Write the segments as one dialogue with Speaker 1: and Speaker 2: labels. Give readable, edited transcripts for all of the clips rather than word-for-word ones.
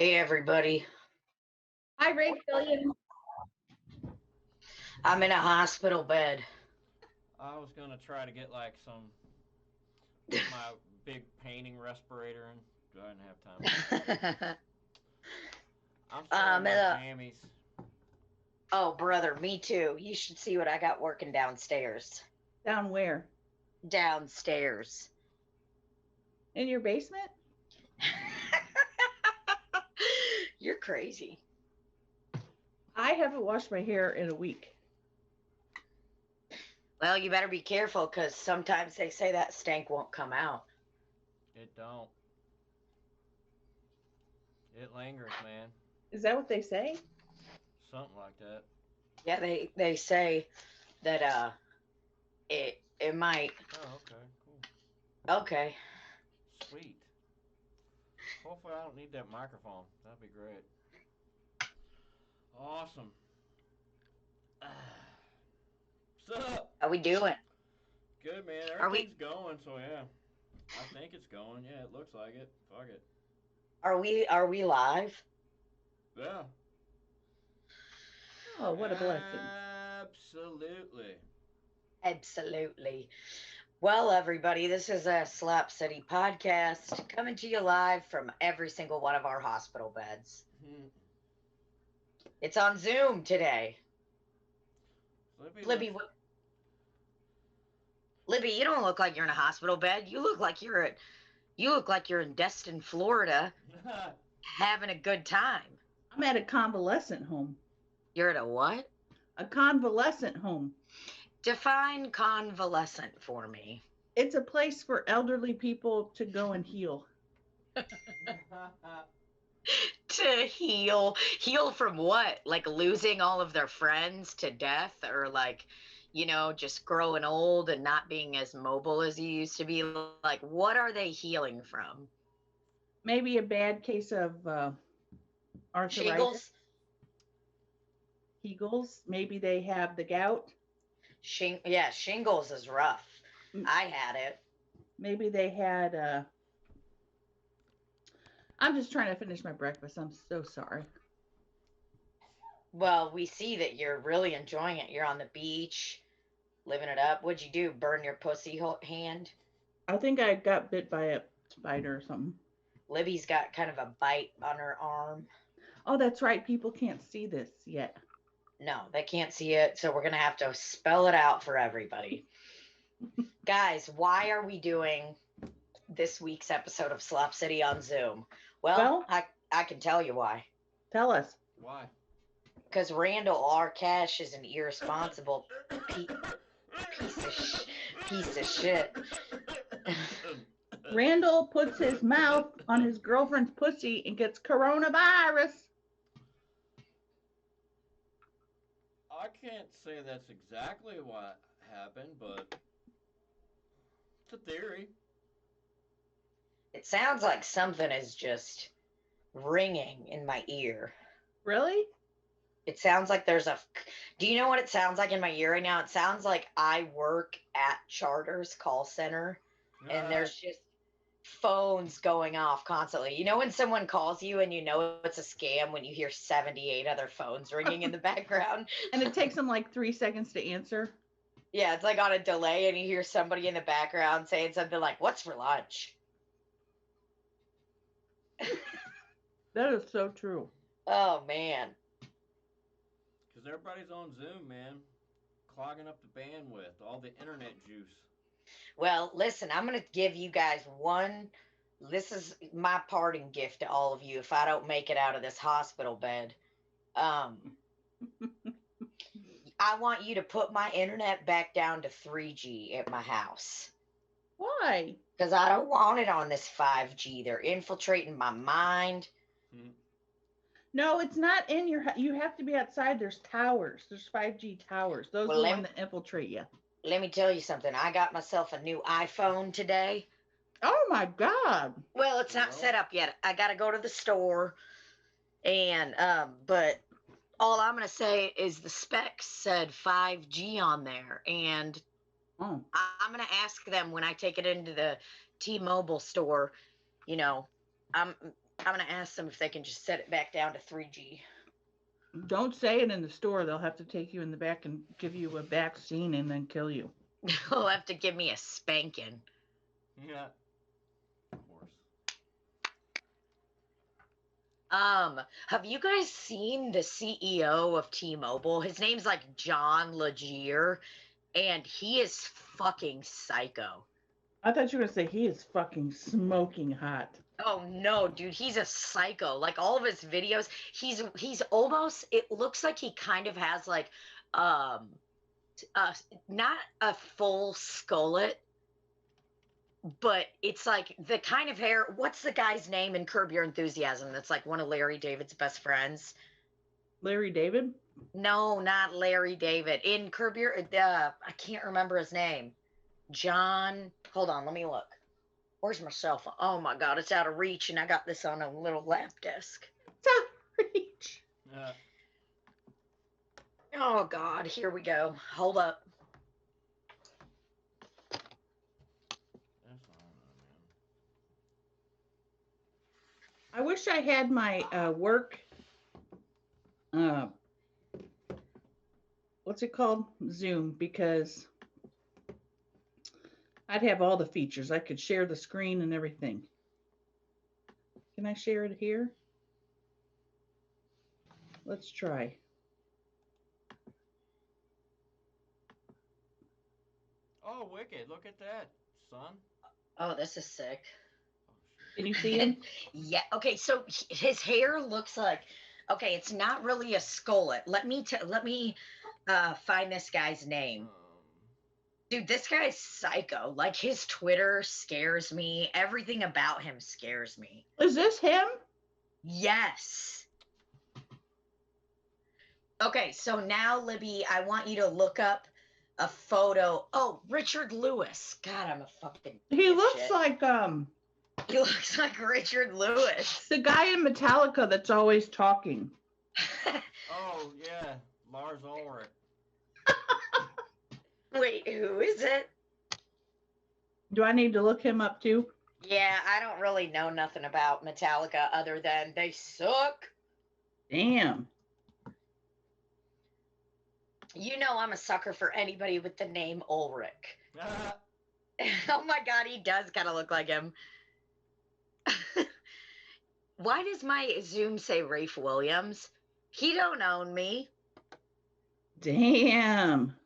Speaker 1: Hey everybody,
Speaker 2: Hi, Rachel.
Speaker 1: I'm in a hospital bed.
Speaker 3: I was gonna try to get my big painting respirator in. I didn't have time for that. I'm still in
Speaker 1: um,
Speaker 3: my
Speaker 1: uh,
Speaker 3: jammies.
Speaker 1: oh brother, me too. You should see what I got working downstairs.
Speaker 2: Down where?
Speaker 1: Downstairs.
Speaker 2: In your basement?
Speaker 1: You're crazy.
Speaker 2: I haven't washed my hair in a week.
Speaker 1: Well, you better be careful because sometimes they say that stank won't come out.
Speaker 3: It don't. It lingers, man.
Speaker 2: Is that what they say?
Speaker 3: Something like that.
Speaker 1: Yeah, they say that it might.
Speaker 3: Oh, okay, cool,
Speaker 1: Okay.
Speaker 3: sweet. Hopefully, I don't need that microphone. That'd be great. Awesome. What's up?
Speaker 1: How we doing?
Speaker 3: Good, man.
Speaker 1: Are we
Speaker 3: Everything's going. So yeah, I think it's going. Yeah, it looks like it. Fuck it.
Speaker 1: are we live?
Speaker 3: Yeah.
Speaker 2: Oh, what a blessing.
Speaker 3: Absolutely.
Speaker 1: Absolutely. Well, everybody, this is a Slap City podcast coming to you live from every single one of our hospital beds.
Speaker 3: Hmm.
Speaker 1: It's on Zoom today.
Speaker 3: Libby
Speaker 1: Libby,
Speaker 3: looks.
Speaker 1: Libby, you don't look like you're in a hospital bed. You look like you're in Destin, Florida, having a good time.
Speaker 2: I'm at a convalescent home.
Speaker 1: You're at a what?
Speaker 2: A convalescent home.
Speaker 1: Define convalescent for me.
Speaker 2: It's a place for elderly people to go and heal.
Speaker 1: To heal from what? Like losing all of their friends to death, or like, just growing old and not being as mobile as you used to be? Like, what are they healing from?
Speaker 2: Maybe a bad case of arthritis,
Speaker 1: Shingles?
Speaker 2: Kegels. Maybe they have the gout.
Speaker 1: Yeah, shingles is rough.
Speaker 2: M-
Speaker 1: I had it.
Speaker 2: Maybe they had. I'm just trying to finish my breakfast. I'm so sorry.
Speaker 1: Well, we see that you're really enjoying it. You're on the beach, living it up. What'd you do? Burn your pussy hand?
Speaker 2: I think I got bit by a spider or something.
Speaker 1: Libby's got kind of a bite on her arm.
Speaker 2: Oh, that's right. People can't see this yet.
Speaker 1: No, they can't see it, so we're going to have to spell it out for everybody. Guys, why are we doing this week's episode of Slop City on Zoom? Well,
Speaker 2: Well,
Speaker 1: I can tell you why.
Speaker 2: tell us.
Speaker 3: Why?
Speaker 1: Because Randall R. Cash is an irresponsible pe- piece of piece of shit.
Speaker 2: Randall puts his mouth on his girlfriend's pussy and gets coronavirus.
Speaker 3: I can't say that's exactly what happened, but it's a theory.
Speaker 1: It sounds like something is just ringing in my ear.
Speaker 2: Really?
Speaker 1: It sounds like there's a. Do you know what it sounds like in my ear right now? It sounds like I work at Charter's call center and there's just phones going off constantly. You know when someone calls you and you know it's a scam when you hear 78 other phones ringing in the background?
Speaker 2: And it takes them like 3 seconds to answer.
Speaker 1: Yeah, it's like on a delay and you hear somebody in the background saying something like, "What's for lunch?"
Speaker 2: That is so true.
Speaker 1: Oh man.
Speaker 3: Because everybody's on Zoom, man. Clogging up the bandwidth, all the internet juice.
Speaker 1: Well, listen, I'm going to give you guys one. This is my parting gift to all of you if I don't make it out of this hospital bed. Um, I want you to put my internet back down to 3G at my house
Speaker 2: Why?
Speaker 1: because I don't want it on this 5G. They're infiltrating my mind.
Speaker 3: Hmm.
Speaker 2: No, it's not in your. You have to be outside. There's towers. There's 5G towers. Those are
Speaker 1: Well,
Speaker 2: the ones that infiltrate you.
Speaker 1: let me tell you something. I got myself a new iPhone today.
Speaker 2: Oh my God.
Speaker 1: Well, it's not set
Speaker 3: Well,
Speaker 1: up yet. I got to go to the store and but all I'm going to say is the specs said 5G on there and
Speaker 2: Oh,
Speaker 1: I'm going to ask them when I take it into the T-Mobile store, you know, I'm I'm gonna ask them if they can just set it back down to 3G.
Speaker 2: Don't say it in the store. They'll have to take you in the back and give you a vaccine and then kill you.
Speaker 1: They'll have to give me a spanking.
Speaker 3: Yeah. Of course.
Speaker 1: Have you guys seen the CEO of T-Mobile? His name's like John Legier, and he is fucking psycho.
Speaker 2: I thought you were gonna say he is fucking smoking hot.
Speaker 1: Oh no, dude, he's a psycho. Like all of his videos, he's almost, it looks like he kind of has like not a full skullet, but it's like the kind of hair. What's the guy's name in Curb Your Enthusiasm that's like one of Larry David's best friends?
Speaker 2: Larry David?
Speaker 1: No, not Larry David. In Curb Your I can't remember his name. John, hold on, let me look. Where's my cell phone? Oh my god, it's out of reach, and I got this on a little lap desk.
Speaker 2: It's out of reach.
Speaker 1: Oh god, here we go. Hold up.
Speaker 2: I wish I had my work. What's it called? Zoom, because I'd have all the features. I could share the screen and everything. Can I share it here? Let's try.
Speaker 3: Oh, wicked. Look at that, son.
Speaker 1: Oh, this is sick.
Speaker 2: Can you see him?
Speaker 1: Yeah. Okay. So his hair looks like. Okay, it's not really a skullet. Let me find this guy's name. Dude, this guy's psycho. Like his Twitter scares me. Everything about him scares me.
Speaker 2: Is this him?
Speaker 1: Yes. Okay, so now, Libby, I want you to look up a photo. Oh, Richard Lewis. God, I'm a fucking.
Speaker 2: He looks
Speaker 1: shit.
Speaker 2: like
Speaker 1: He looks like Richard Lewis.
Speaker 2: the guy in Metallica that's always talking.
Speaker 3: Oh, yeah. Lars Ulrich.
Speaker 1: Wait, who is it?
Speaker 2: Do I need to look him up too?
Speaker 1: Yeah, I don't really know nothing about Metallica other than they suck.
Speaker 2: Damn.
Speaker 1: You know I'm a sucker for anybody with the name Ulrich. Oh my god, he does kind of look like him. Why does my Zoom say Rafe Williams? He don't own me.
Speaker 2: Damn.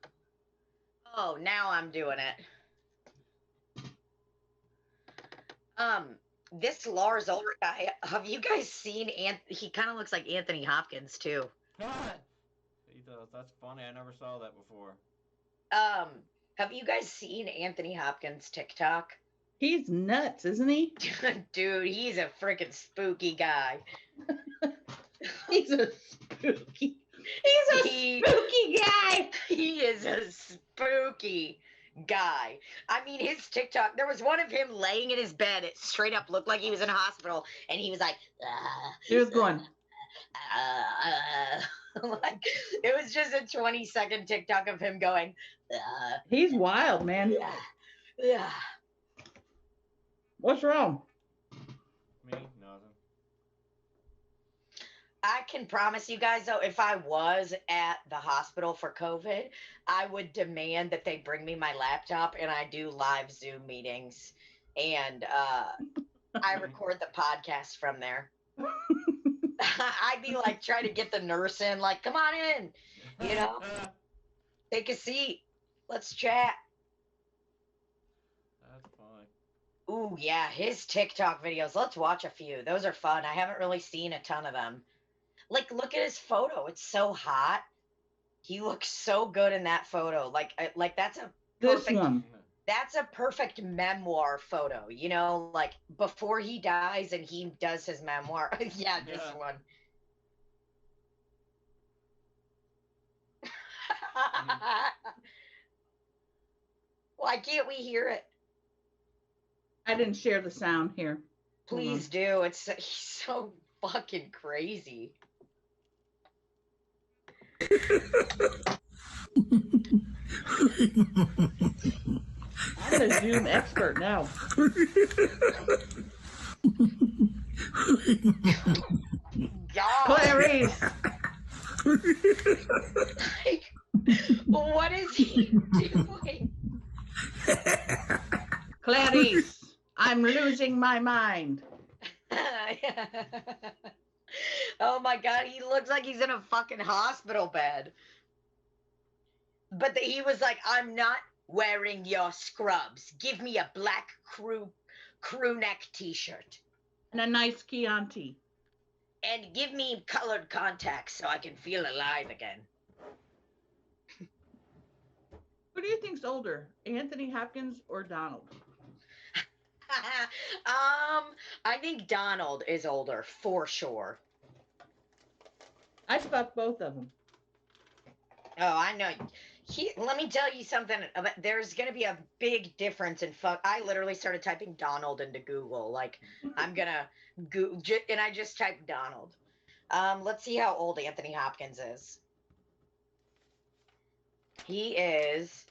Speaker 1: Oh, now I'm doing it. This Lars Ulrich guy, have you guys seen he kind of looks like Anthony Hopkins too.
Speaker 3: He does. That's funny. I never saw that before.
Speaker 1: Have you guys seen Anthony Hopkins TikTok?
Speaker 2: He's nuts, isn't he?
Speaker 1: Dude, he's a freaking spooky guy.
Speaker 2: He's a spooky. Spooky guy.
Speaker 1: He is a spooky guy. I mean, his TikTok, there was one of him laying in his bed. It straight up looked like he was in a hospital, and he was like,
Speaker 2: He was going,
Speaker 1: like, it was just a 20-second TikTok of him going,
Speaker 2: he's wild, man.
Speaker 1: yeah.
Speaker 2: What's wrong?
Speaker 3: Me? Nothing.
Speaker 1: I can promise you guys, though, if I was at the hospital for COVID, I would demand that they bring me my laptop and I do live Zoom meetings. And I record the podcast from there. I'd be like, trying to get the nurse in, like, come on in, you know, take a seat. Let's chat.
Speaker 3: That's funny.
Speaker 1: Ooh, yeah, his TikTok videos. Let's watch a few. Those are fun. I haven't really seen a ton of them. Like, look at his photo. It's so hot. He looks so good in that photo. Like that's a perfect,
Speaker 2: This one.
Speaker 1: that's a perfect memoir photo. You know, like before he dies and he does his memoir. Yeah, this one. Why can't we hear it?
Speaker 2: I didn't share the sound here.
Speaker 1: Please do. He's so fucking crazy.
Speaker 2: I'm a Zoom expert now.
Speaker 1: God.
Speaker 2: Clarice.
Speaker 1: Like, what is he doing?
Speaker 2: Clarice, I'm losing my mind.
Speaker 1: Oh my God, he looks like he's in a fucking hospital bed. But he was like, I'm not wearing your scrubs. Give me a black crew neck t-shirt.
Speaker 2: And a nice Chianti.
Speaker 1: And give me colored contacts so I can feel alive again.
Speaker 2: Who do you think's older, Anthony Hopkins or Donald?
Speaker 1: I think Donald is older for sure.
Speaker 2: I fuck both of them.
Speaker 1: Oh, I know. Let me tell you something. There's gonna be a big difference in fuck. I literally started typing Donald into Google. Like, I'm gonna and I just typed Donald. Let's see how old Anthony Hopkins is. He is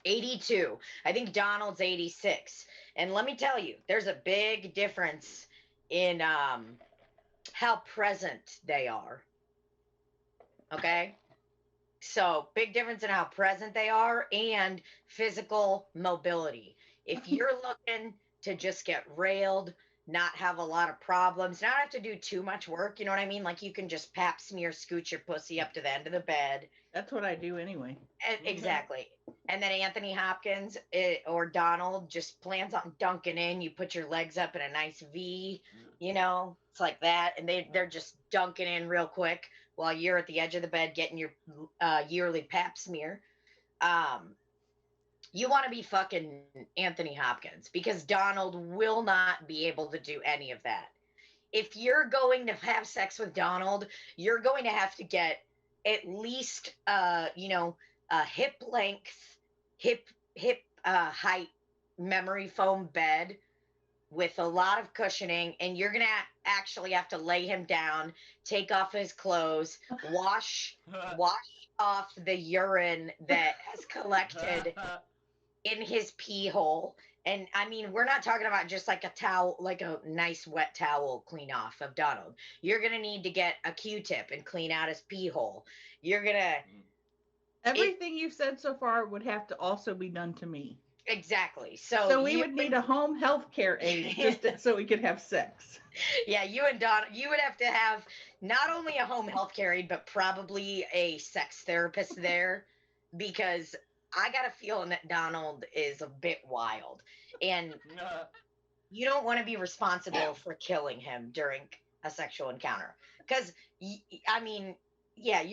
Speaker 1: 82. I think Donald's 86. And let me tell you, there's a big difference in how present they are. Okay? So, big difference in how present they are and physical mobility. If you're looking to just get railed, not have a lot of problems, not have to do too much work, you know what I mean? Like, you can just pap smear, scoot your pussy up to the end of the bed.
Speaker 2: That's what I do anyway.
Speaker 1: Exactly. And then Anthony Hopkins or Donald just plans on dunking in. You put your legs up in a nice V, you know, it's like that. And they're just dunking in real quick while you're at the edge of the bed getting your yearly pap smear. You want to be fucking Anthony Hopkins because Donald will not be able to do any of that. If you're going to have sex with Donald, you're going to have to get at least hip length, hip height memory foam bed with a lot of cushioning, and you're gonna actually have to lay him down, take off his clothes, wash off the urine that has collected in his pee hole. And I mean, we're not talking about just like a towel, like a nice wet towel clean off of Donald. You're going to need to get a Q-tip and clean out his pee hole. You're going to...
Speaker 2: Everything you've said so far would have to also be done to me.
Speaker 1: Exactly.
Speaker 2: So we would need a home health care aide just so we could have sex.
Speaker 1: Yeah, you and Don, you would have to have not only a home health care aide, but probably a sex therapist there, because I got a feeling that Donald is a bit wild, and you don't want to be responsible for killing him during a sexual encounter. Because, I mean, yeah,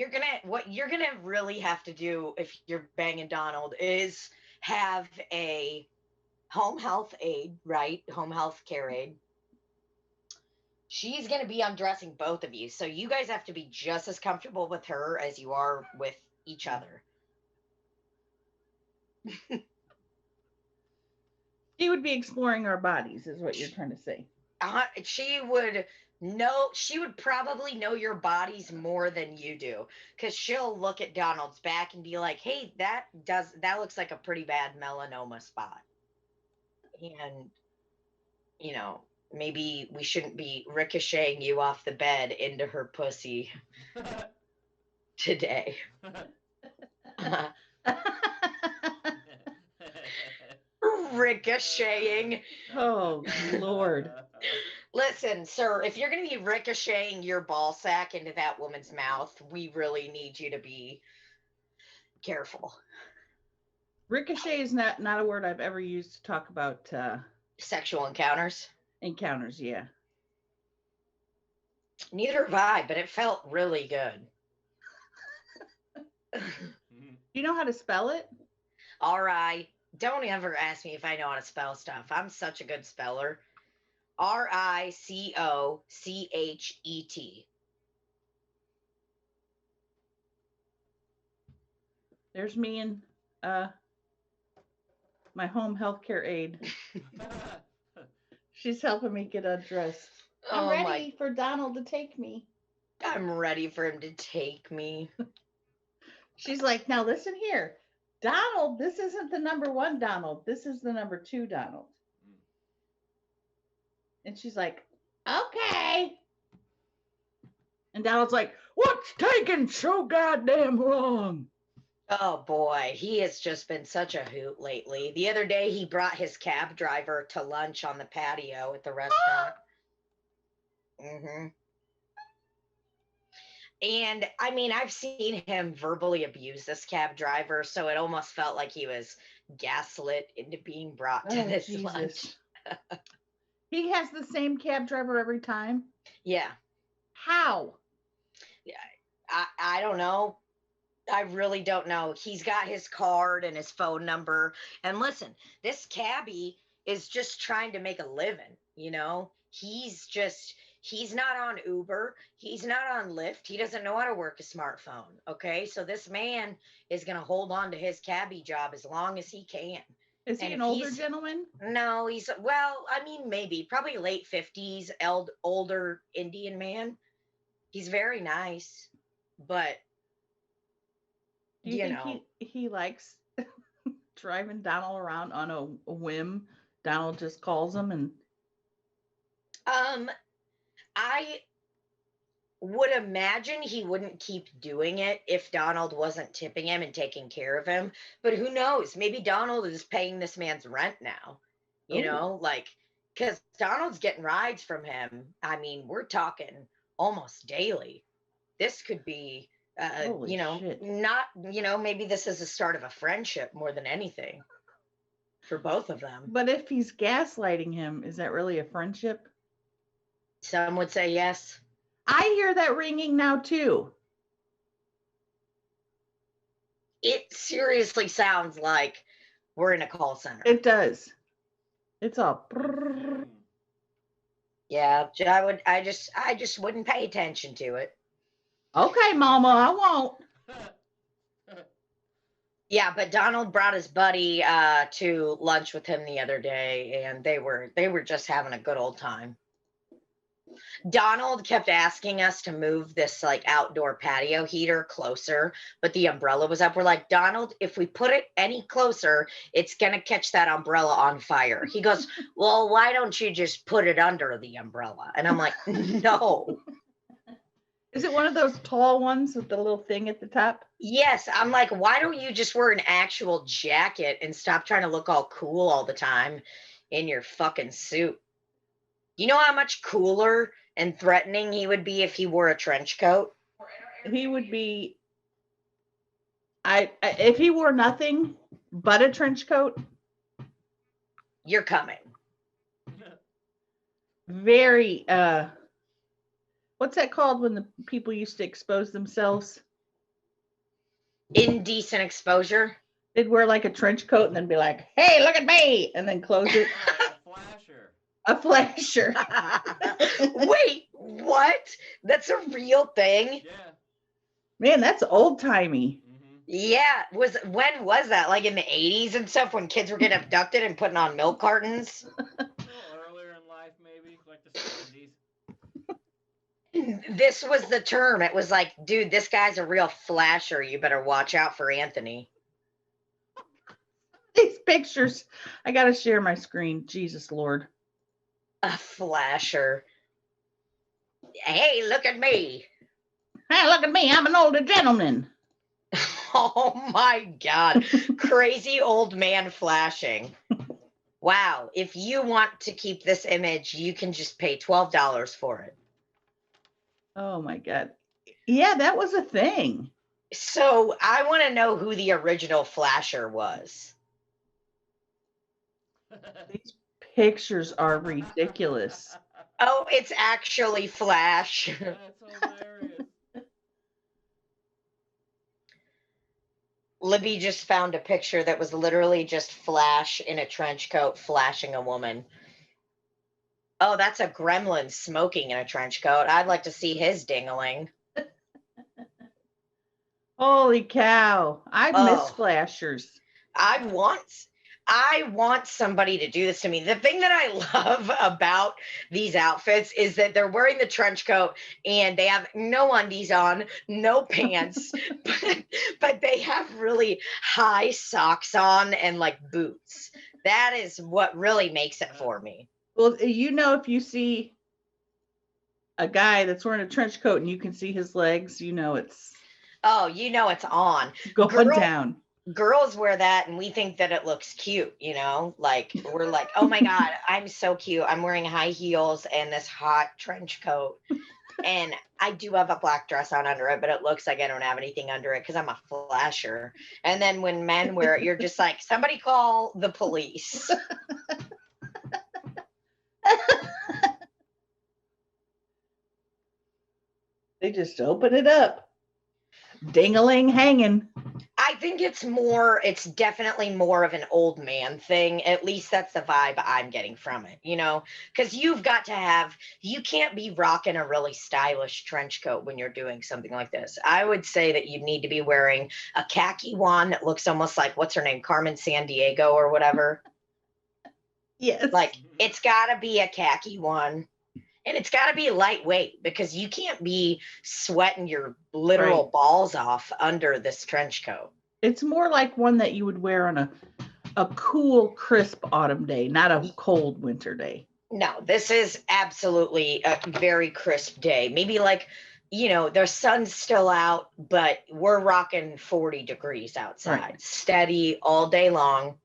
Speaker 1: what you're gonna really have to do if you're banging Donald is have a home health aide, right? Home health care aide. She's gonna be undressing both of you, so you guys have to be just as comfortable with her as you are with each other.
Speaker 2: She would be exploring our bodies, is what you're trying to say.
Speaker 1: She would probably know your bodies more than you do, because she'll look at Donald's back and be like, hey, that looks like a pretty bad melanoma spot. And, you know, maybe we shouldn't be ricocheting you off the bed into her pussy today. Ricocheting.
Speaker 2: Oh, Lord.
Speaker 1: Listen, sir, if you're going to be ricocheting your ball sack into that woman's mouth, we really need you to be careful.
Speaker 2: Ricochet is not a word I've ever used to talk about
Speaker 1: sexual encounters.
Speaker 2: Encounters, yeah.
Speaker 1: Neither have I, but it felt really good.
Speaker 2: Do you know how to spell it?
Speaker 1: All right. Don't ever ask me if I know how to spell stuff. I'm such a good speller. Ricochet.
Speaker 2: There's me and my home health care aide. She's helping me get undressed. I'm ready for Donald to take me.
Speaker 1: I'm ready for him to take me.
Speaker 2: She's like, now listen here. Donald, this isn't the number 1 Donald. This is the number 2 Donald. And she's like, okay. And Donald's like, what's taking so goddamn long?
Speaker 1: Oh boy, he has just been such a hoot lately. The other day, he brought his cab driver to lunch on the patio at the restaurant. And I mean, I've seen him verbally abuse this cab driver, so it almost felt like he was gaslit into being brought to this lunch.
Speaker 2: He has the same cab driver every time?
Speaker 1: Yeah.
Speaker 2: How?
Speaker 1: Yeah, I don't know. I really don't know. He's got his card and his phone number. And listen, this cabbie is just trying to make a living, you know? He's not on Uber. He's not on Lyft. He doesn't know how to work a smartphone. Okay. So this man is going to hold on to his cabbie job as long as he can.
Speaker 2: Is he an older gentleman?
Speaker 1: No, well, I mean, maybe, probably late 50s, older Indian man. He's very nice, but
Speaker 2: do you think he likes driving Donald around on a whim? Donald just calls him and
Speaker 1: I would imagine he wouldn't keep doing it if Donald wasn't tipping him and taking care of him. But who knows? Maybe Donald is paying this man's rent now, you know, like, because Donald's getting rides from him. I mean, we're talking almost daily. This could be, you know,
Speaker 2: shit.
Speaker 1: not, you know, maybe this is the start of a friendship more than anything for both of them.
Speaker 2: But if he's gaslighting him, is that really a friendship?
Speaker 1: Some would say yes.
Speaker 2: I hear that ringing now too.
Speaker 1: It seriously sounds like we're in a call center.
Speaker 2: It does. It's all.
Speaker 1: Yeah, I just wouldn't pay attention to it.
Speaker 2: Okay, Mama, I won't.
Speaker 1: Yeah, but Donald brought his buddy to lunch with him the other day, and they were just having a good old time. Donald kept asking us to move this like outdoor patio heater closer, but the umbrella was up. We're like, Donald, if we put it any closer, it's going to catch that umbrella on fire. He goes, well, why don't you just put it under the umbrella? And I'm like, no.
Speaker 2: Is it one of those tall ones with the little thing at the top?
Speaker 1: Yes. I'm like, why don't you just wear an actual jacket and stop trying to look all cool all the time in your fucking suit? You know how much cooler and threatening he would be if he wore a trench coat?
Speaker 2: He would be. If he wore nothing but a trench coat.
Speaker 1: You're coming.
Speaker 2: Very. What's that called when the people used to expose themselves?
Speaker 1: Indecent exposure.
Speaker 2: They'd wear like a trench coat and then be like, "Hey, look at me," and then close it. A flasher.
Speaker 1: Wait, what? That's a real thing?
Speaker 3: Yeah.
Speaker 2: Man, that's old timey.
Speaker 3: Mm-hmm.
Speaker 1: Yeah. When was that? Like in the 80s and stuff when kids were getting abducted and putting on milk cartons?
Speaker 3: A little earlier in life, maybe, like the 70s.
Speaker 1: This was the term. It was like, dude, this guy's a real flasher. You better watch out for Anthony.
Speaker 2: These pictures. I got to share my screen. Jesus Lord.
Speaker 1: A flasher. Hey, look at me.
Speaker 2: Hey, look at me. I'm an older gentleman.
Speaker 1: Oh my God. Crazy old man flashing. Wow. If you want to keep this image, you can just pay $12 for it.
Speaker 2: Oh my God. Yeah, that was a thing.
Speaker 1: So I want to know who the original flasher was.
Speaker 2: These pictures are ridiculous.
Speaker 1: Oh, it's actually Flash.
Speaker 3: That's hilarious.
Speaker 1: Libby just found a picture that was literally just Flash in a trench coat flashing a woman. Oh, that's a gremlin smoking in a trench coat. I'd like to see his dingling.
Speaker 2: Holy cow. I miss flashers.
Speaker 1: I want somebody to do this to me. The thing that I love about these outfits is that they're wearing the trench coat and they have no undies on, no pants, but they have really high socks on and like boots. That is what really makes it for me.
Speaker 2: Well, you know, if you see a guy that's wearing a trench coat and you can see his legs, you know it's
Speaker 1: it's on.
Speaker 2: going down.
Speaker 1: Girls wear that and we think that it looks cute, like we're like, oh my God, I'm so cute. I'm wearing high heels and this hot trench coat. And I do have a black dress on under it, but it looks like I don't have anything under it because I'm a flasher. And then when men wear it, you're just like, somebody call the police.
Speaker 2: They just open it up. Ding-a-ling hanging.
Speaker 1: I think it's definitely more of an old man thing. At least that's the vibe I'm getting from it, because you can't be rocking a really stylish trench coat when you're doing something like this. I would say that you need to be wearing a khaki one that looks almost like, what's her name? Carmen Sandiego or whatever.
Speaker 2: Yes.
Speaker 1: Like it's gotta be a khaki one. And it's got to be lightweight because you can't be sweating your literal balls off under this trench coat.
Speaker 2: It's more like one that you would wear on a cool, crisp autumn day, not a cold winter day.
Speaker 1: No, this is absolutely a very crisp day. Maybe like, the sun's still out, but we're rocking 40 degrees outside, steady all day long.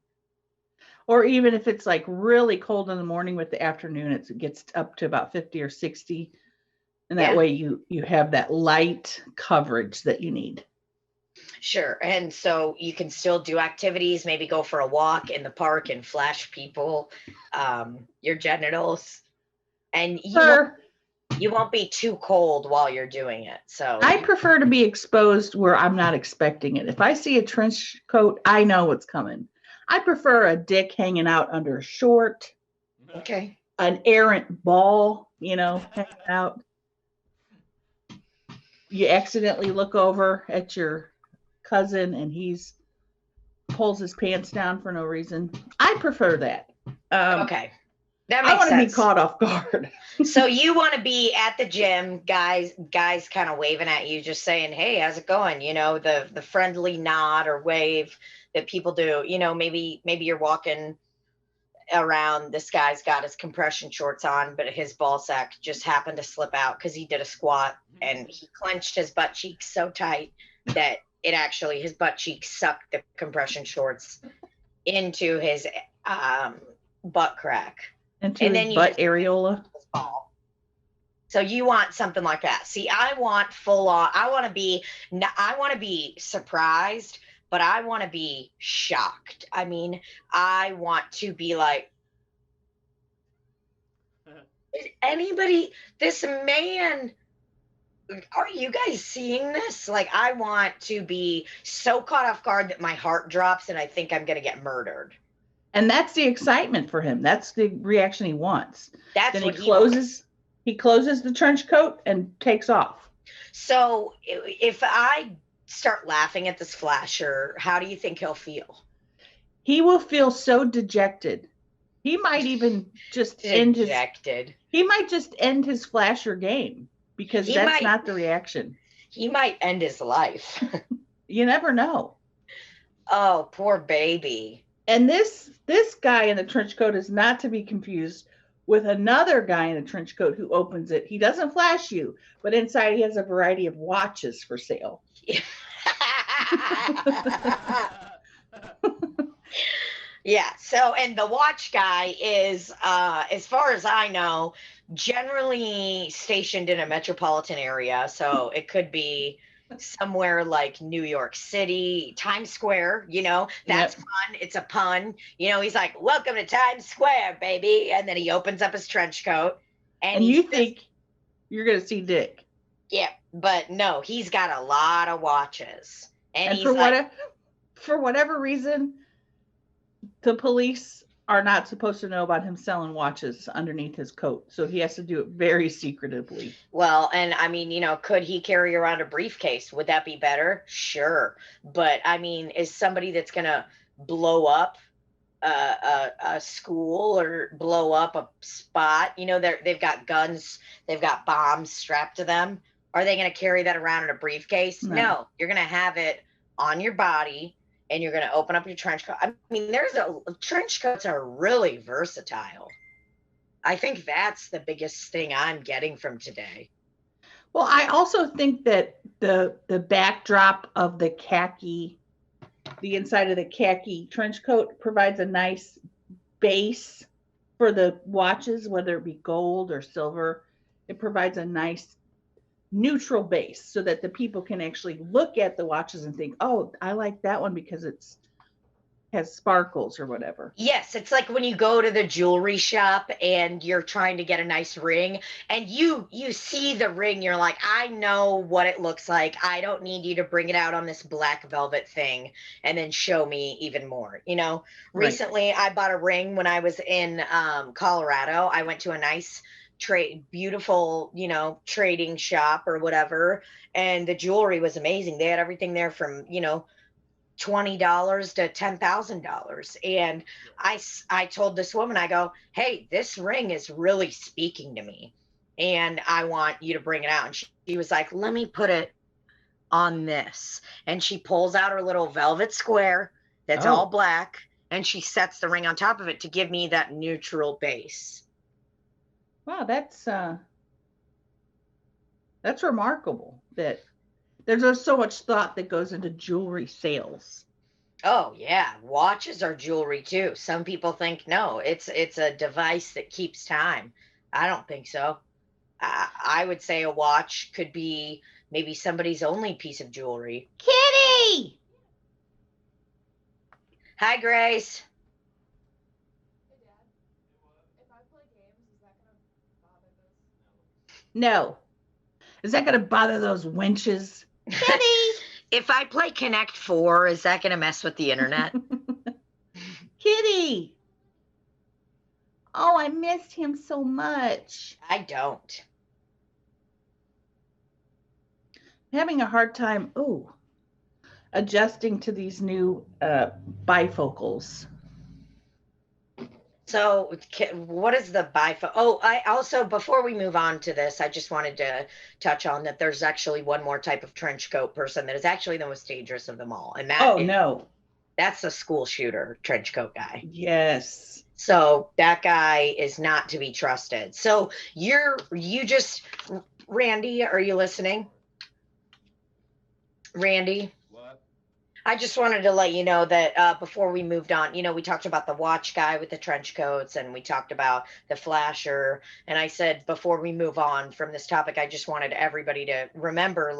Speaker 2: Or even if it's like really cold in the morning, with the afternoon, it gets up to about 50 or 60. And that way you have that light coverage that you need.
Speaker 1: Sure. And so you can still do activities, maybe go for a walk in the park and flash people your genitals. And you won't be too cold while you're doing it. So
Speaker 2: I prefer to be exposed where I'm not expecting it. If I see a trench coat, I know what's coming. I prefer a dick hanging out under a short.
Speaker 1: Okay.
Speaker 2: An errant ball, hanging out. You accidentally look over at your cousin and he's pulls his pants down for no reason. I prefer that.
Speaker 1: Okay. That makes sense.
Speaker 2: I want to be caught off guard.
Speaker 1: So you want to be at the gym, guys kind of waving at you, just saying, hey, how's it going? The friendly nod or wave that people do, maybe you're walking around, this guy's got his compression shorts on, but his ball sack just happened to slip out because he did a squat and he clenched his butt cheeks so tight that his butt cheeks sucked the compression shorts into his butt crack.
Speaker 2: And then butt areola.
Speaker 1: So you want something like that. See, I want full on. I want to be surprised, but I want to be shocked. I mean, I want to be like, is this man, are you guys seeing this? Like, I want to be so caught off guard that my heart drops and I think I'm going to get murdered.
Speaker 2: And that's the excitement for him. That's the reaction he wants.
Speaker 1: That's
Speaker 2: then
Speaker 1: what
Speaker 2: he closes the trench coat and takes off.
Speaker 1: So if I start laughing at this flasher, how do you think he'll feel?
Speaker 2: He will feel so dejected. He might even just end his flasher game because that's not the reaction.
Speaker 1: He might end his life.
Speaker 2: You never know.
Speaker 1: Oh, poor baby.
Speaker 2: And this guy in the trench coat is not to be confused with another guy in a trench coat who opens it. He doesn't flash you, but inside he has a variety of watches for sale.
Speaker 1: Yeah. So, and the watch guy is, as far as I know, generally stationed in a metropolitan area. So it could be somewhere like New York City, Times Square, that's fun. It's a pun. He's like, welcome to Times Square, baby. And then he opens up his trench coat.
Speaker 2: And you think you're going to see Dick.
Speaker 1: Yeah. But no, he's got a lot of watches. And he's
Speaker 2: for whatever reason, the police are not supposed to know about him selling watches underneath his coat. So he has to do it very secretively.
Speaker 1: Well, and I mean, could he carry around a briefcase? Would that be better? Sure. But I mean, is somebody that's going to blow up a school or blow up a spot, they've got guns, they've got bombs strapped to them. Are they going to carry that around in a briefcase? No, you're going to have it on your body. And you're going to open up your trench coat. I mean, trench coats are really versatile. I think that's the biggest thing I'm getting from today.
Speaker 2: Well, I also think that the backdrop of the inside of the khaki trench coat provides a nice base for the watches, whether it be gold or silver. It provides a nice neutral base so that the people can actually look at the watches and think, oh, I like that one because it's has sparkles or whatever.
Speaker 1: Yes, it's like when you go to the jewelry shop and you're trying to get a nice ring and you see the ring, you're like, I know what it looks like. I don't need you to bring it out on this black velvet thing and then show me even more.
Speaker 2: Right.
Speaker 1: Recently I bought a ring when I was in Colorado. I went to a nice beautiful, trading shop or whatever, and the jewelry was amazing. They had everything there from, $20 to $10,000. And I told this woman, I go, hey, this ring is really speaking to me and I want you to bring it out. And she was like, let me put it on this. And she pulls out her little velvet square that's all black and she sets the ring on top of it to give me that neutral base.
Speaker 2: Wow, that's remarkable that there's just so much thought that goes into jewelry sales.
Speaker 1: Oh yeah, watches are jewelry too. Some people think no, it's a device that keeps time. I don't think so. I would say a watch could be maybe somebody's only piece of jewelry.
Speaker 2: Kitty!
Speaker 1: Hi, Grace.
Speaker 4: Hey, Dad. If I play games, is that gonna bother this?
Speaker 2: No. Is that going to bother those winches? Kitty!
Speaker 1: If I play Connect 4, is that going to mess with the internet?
Speaker 2: Kitty! Oh, I missed him so much.
Speaker 1: I don't.
Speaker 2: I'm having a hard time, adjusting to these new bifocals.
Speaker 1: So, what is the bifocal? Oh, I also, before we move on to this, I just wanted to touch on that there's actually one more type of trench coat person that is actually the most dangerous of them all. And that's a school shooter trench coat guy.
Speaker 2: Yes.
Speaker 1: So that guy is not to be trusted. So Randy, are you listening? Randy? I just wanted to let you know that before we moved on, we talked about the watch guy with the trench coats and we talked about the flasher. And I said, before we move on from this topic, I just wanted everybody to remember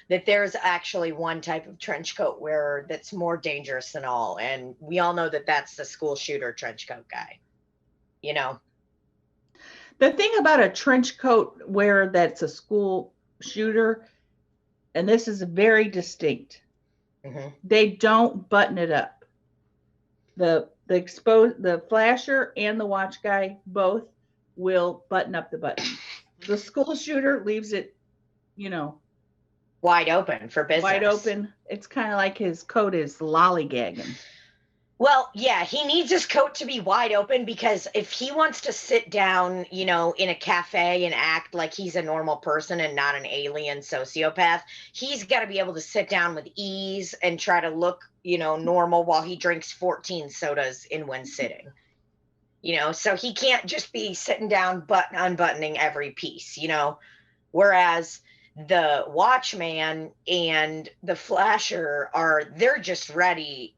Speaker 1: that there's actually one type of trench coat wearer that's more dangerous than all. And we all know that that's the school shooter trench coat guy.
Speaker 2: The thing about a trench coat wearer that's a school shooter, and this is very distinct, they don't button it up. The flasher and the watch guy both will button up the button. The school shooter leaves it,
Speaker 1: wide open for business.
Speaker 2: Wide open. It's kind of like his coat is lollygagging.
Speaker 1: Well, yeah, he needs his coat to be wide open because if he wants to sit down, in a cafe and act like he's a normal person and not an alien sociopath, he's got to be able to sit down with ease and try to look, normal while he drinks 14 sodas in one sitting. So he can't just be sitting down unbuttoning every piece, whereas the watchman and the flasher they're just ready,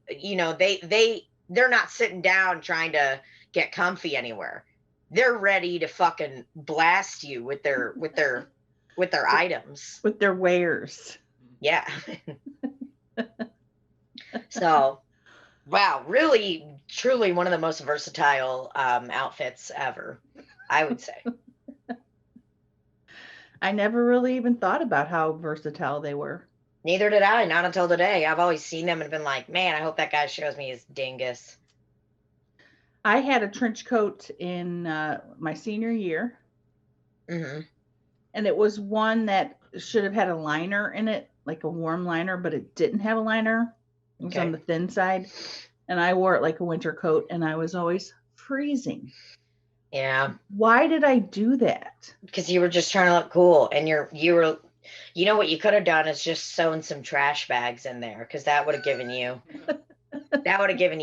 Speaker 1: they're not sitting down trying to get comfy anywhere. They're ready to fucking blast you with their items,
Speaker 2: with their wares.
Speaker 1: Yeah. So wow, really truly one of the most versatile outfits ever, I would say.
Speaker 2: I never really even thought about how versatile they were.
Speaker 1: Neither did I, not until today. I've always seen them and been like, man, I hope that guy shows me his dingus.
Speaker 2: I had a trench coat in my senior year.
Speaker 1: Mm-hmm.
Speaker 2: And it was one that should have had a liner in it, like a warm liner, but it didn't have a liner. It was on the thin side. And I wore it like a winter coat, and I was always freezing.
Speaker 1: Yeah.
Speaker 2: Why did I do that?
Speaker 1: Because you were just trying to look cool, and you were, what you could have done is just sewn some trash bags in there, because that would have given you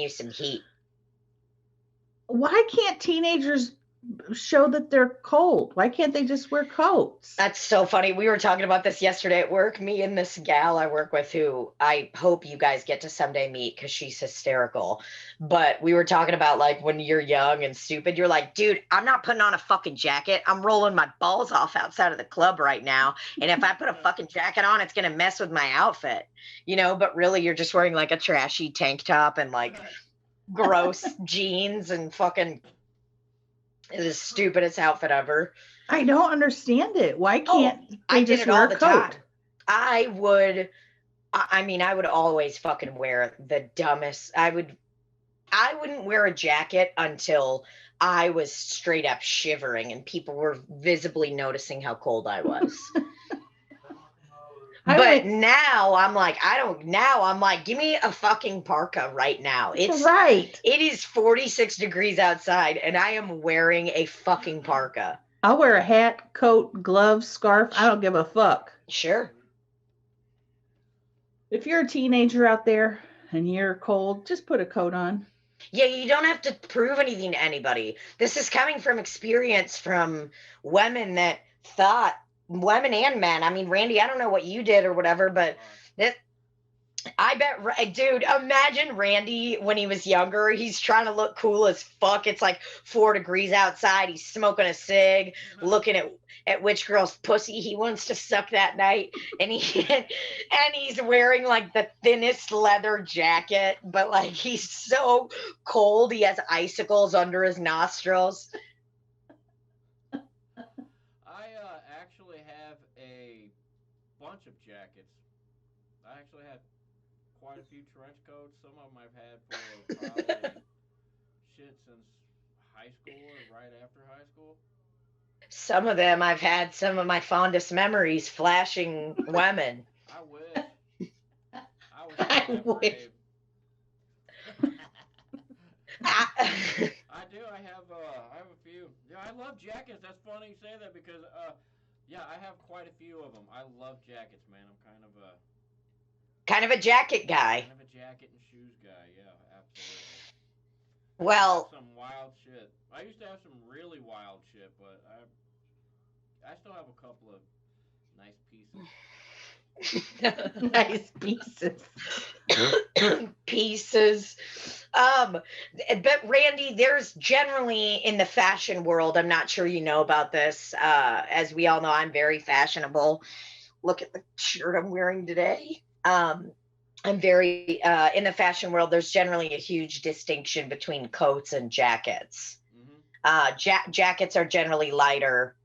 Speaker 1: some heat.
Speaker 2: Why can't teenagers show that they're cold? Why can't they just wear coats?
Speaker 1: That's so funny. We were talking about this yesterday at work. Me and this gal I work with, who I hope you guys get to someday meet because she's hysterical. But we were talking about like when you're young and stupid, you're like, dude, I'm not putting on a fucking jacket. I'm rolling my balls off outside of the club right now. And if I put a fucking jacket on, it's going to mess with my outfit, but really you're just wearing like a trashy tank top and like gross jeans and fucking the stupidest outfit ever.
Speaker 2: I don't understand it. Why can't they
Speaker 1: I did
Speaker 2: just
Speaker 1: it
Speaker 2: wear
Speaker 1: all
Speaker 2: a
Speaker 1: the
Speaker 2: coat?
Speaker 1: time. I would always fucking wear the dumbest. I wouldn't wear a jacket until I was straight up shivering and people were visibly noticing how cold I was. But now I'm like, give me a fucking parka right now. It's
Speaker 2: right.
Speaker 1: It is 46 degrees outside and I am wearing a fucking parka.
Speaker 2: I'll wear a hat, coat, gloves, scarf. I don't give a fuck.
Speaker 1: Sure.
Speaker 2: If you're a teenager out there and you're cold, just put a coat on.
Speaker 1: Yeah, you don't have to prove anything to anybody. This is coming from experience from women and men. I mean, Randy, I don't know what you did or whatever, but I bet, dude, imagine Randy when he was younger. He's trying to look cool as fuck. It's like 4 degrees outside. He's smoking a cig, looking at which girl's pussy he wants to suck that night. And he's wearing like the thinnest leather jacket, but like he's so cold. He has icicles under his nostrils.
Speaker 3: I actually have a bunch of jackets. I actually had quite a few trench coats. Some of them I've had for probably shit since high school or right after high school.
Speaker 1: Some of them I've had some of my fondest memories flashing women.
Speaker 3: I wish.
Speaker 1: I wish.
Speaker 3: I do. I have a few. Yeah, I love jackets. That's funny you say that because I have quite a few of them. I love jackets, man. I'm
Speaker 1: kind of a jacket guy.
Speaker 3: Kind of a jacket and shoes guy. Yeah, absolutely.
Speaker 1: Well,
Speaker 3: some wild shit. I used to have some really wild shit, but I still have a couple of nice pieces.
Speaker 2: Nice pieces.
Speaker 1: Pieces. But Randy, there's generally in the fashion world, I'm not sure you know about this. As we all know, I'm very fashionable. Look at the shirt I'm wearing today. I'm very in the fashion world. There's generally a huge distinction between coats and jackets. Mm-hmm. Jackets are generally lighter,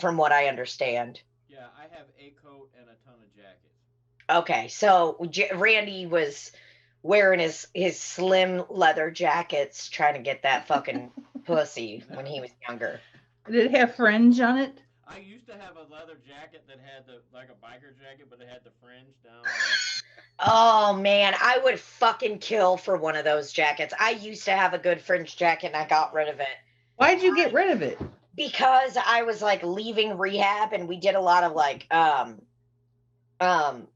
Speaker 1: from what I understand.
Speaker 3: Yeah, I have a coat and a ton of jackets.
Speaker 1: Okay, so Randy was wearing his slim leather jackets, trying to get that fucking pussy when he was younger.
Speaker 2: Did it have fringe on it?
Speaker 3: I used to have a leather jacket that had like a biker jacket, but it had the fringe down.
Speaker 1: Oh man, I would fucking kill for one of those jackets. I used to have a good fringe jacket and I got rid of it.
Speaker 2: Why'd you get rid of it?
Speaker 1: Because I was like leaving rehab and we did a lot of like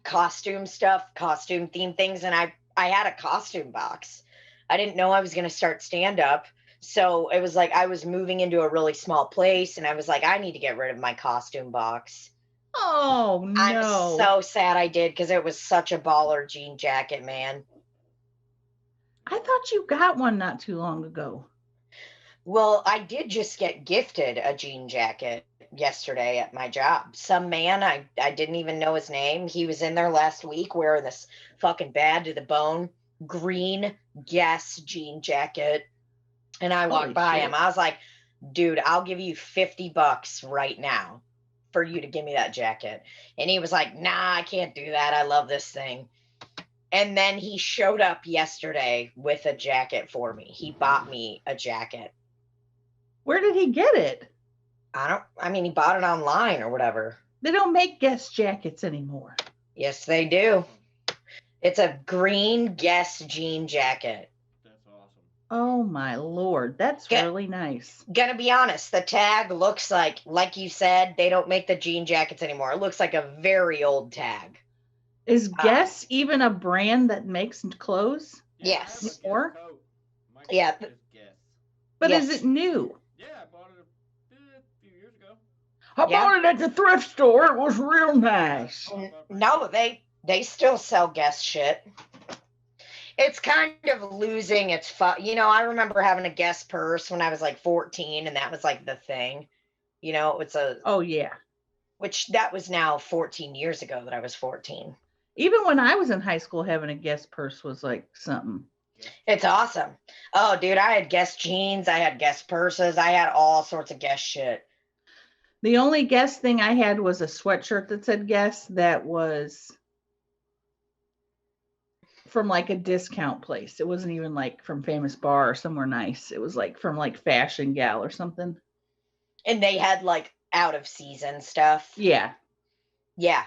Speaker 1: costume stuff, costume themed things, and I had a costume box. I didn't know I was going to start stand up. So it was like I was moving into a really small place and I was like, I need to get rid of my costume box.
Speaker 2: Oh, no.
Speaker 1: I'm so sad I did because it was such a baller jean jacket, man.
Speaker 2: I thought you got one not too long ago.
Speaker 1: Well, I did just get gifted a jean jacket yesterday at my job. Some man, I didn't even know his name. He was in there last week wearing this fucking bad to the bone green Guess jean jacket. And I walked by him. I was like, dude, I'll give you $50 right now for you to give me that jacket. And he was like, nah, I can't do that. I love this thing. And then he showed up yesterday with a jacket for me. He bought me a jacket.
Speaker 2: Where did he get it?
Speaker 1: He bought it online or whatever.
Speaker 2: They don't make Guess jackets anymore.
Speaker 1: Yes, they do. It's a green Guess jean jacket.
Speaker 2: Oh my Lord, that's really nice.
Speaker 1: Gonna be honest, the tag looks like you said, they don't make the jean jackets anymore. It looks like a very old tag.
Speaker 2: Is Guess even a brand that makes clothes?
Speaker 1: Yes.
Speaker 2: Or?
Speaker 1: Yeah.
Speaker 2: But yes. Is it new?
Speaker 3: Yeah,
Speaker 2: I bought it at the thrift store. It was real nice.
Speaker 1: No, they still sell guest shit. It's kind of losing its fun. I remember having a guest purse when I was like 14, and that was like the thing. It's
Speaker 2: Oh yeah.
Speaker 1: which that was now 14 years ago that I was 14.
Speaker 2: Even when I was in high school, having a guest purse was like something.
Speaker 1: It's awesome. Oh, dude, I had guest jeans, I had guest purses, I had all sorts of guest shit.
Speaker 2: The only guest thing I had was a sweatshirt that said guest that was from like a discount place. It wasn't even like from Famous Bar or somewhere nice. It was like from like Fashion Gal or something.
Speaker 1: And they had like out of season stuff.
Speaker 2: Yeah.
Speaker 1: Yeah,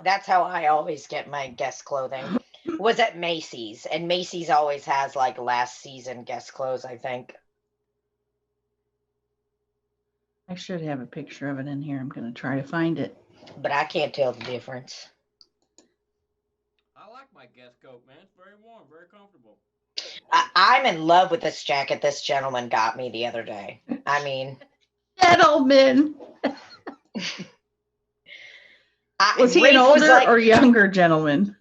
Speaker 1: that's how I always get my guest clothing. Was at Macy's, and Macy's always has like last season guest clothes, I think.
Speaker 2: I should have a picture of it in here. I'm going to try to find it.
Speaker 1: But I can't tell the difference.
Speaker 3: I like my guest coat, man. It's very warm, very comfortable.
Speaker 1: I'm in love with this jacket this gentleman got me the other day. I mean,
Speaker 2: gentleman. Was he an older or younger gentleman?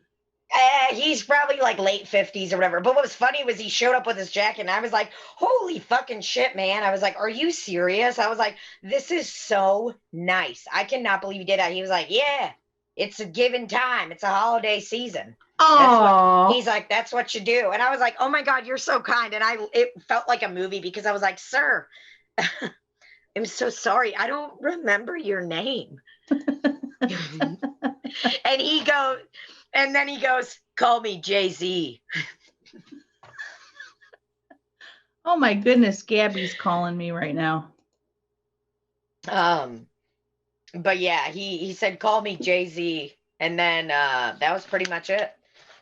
Speaker 1: He's probably like late 50s or whatever. But what was funny was he showed up with his jacket, and I was like, holy fucking shit, man. I was like, are you serious? I was like, this is so nice. I cannot believe you did that. He was like, yeah, it's a given time. It's a holiday season. He's like, that's what you do. And I was like, oh my God, you're so kind. And it felt like a movie because I was like, sir, I'm so sorry. I don't remember your name. And then he goes, call me Jay-Z.
Speaker 2: Oh my goodness, Gabby's calling me right now.
Speaker 1: But yeah, he said, call me Jay-Z. And then that was pretty much it.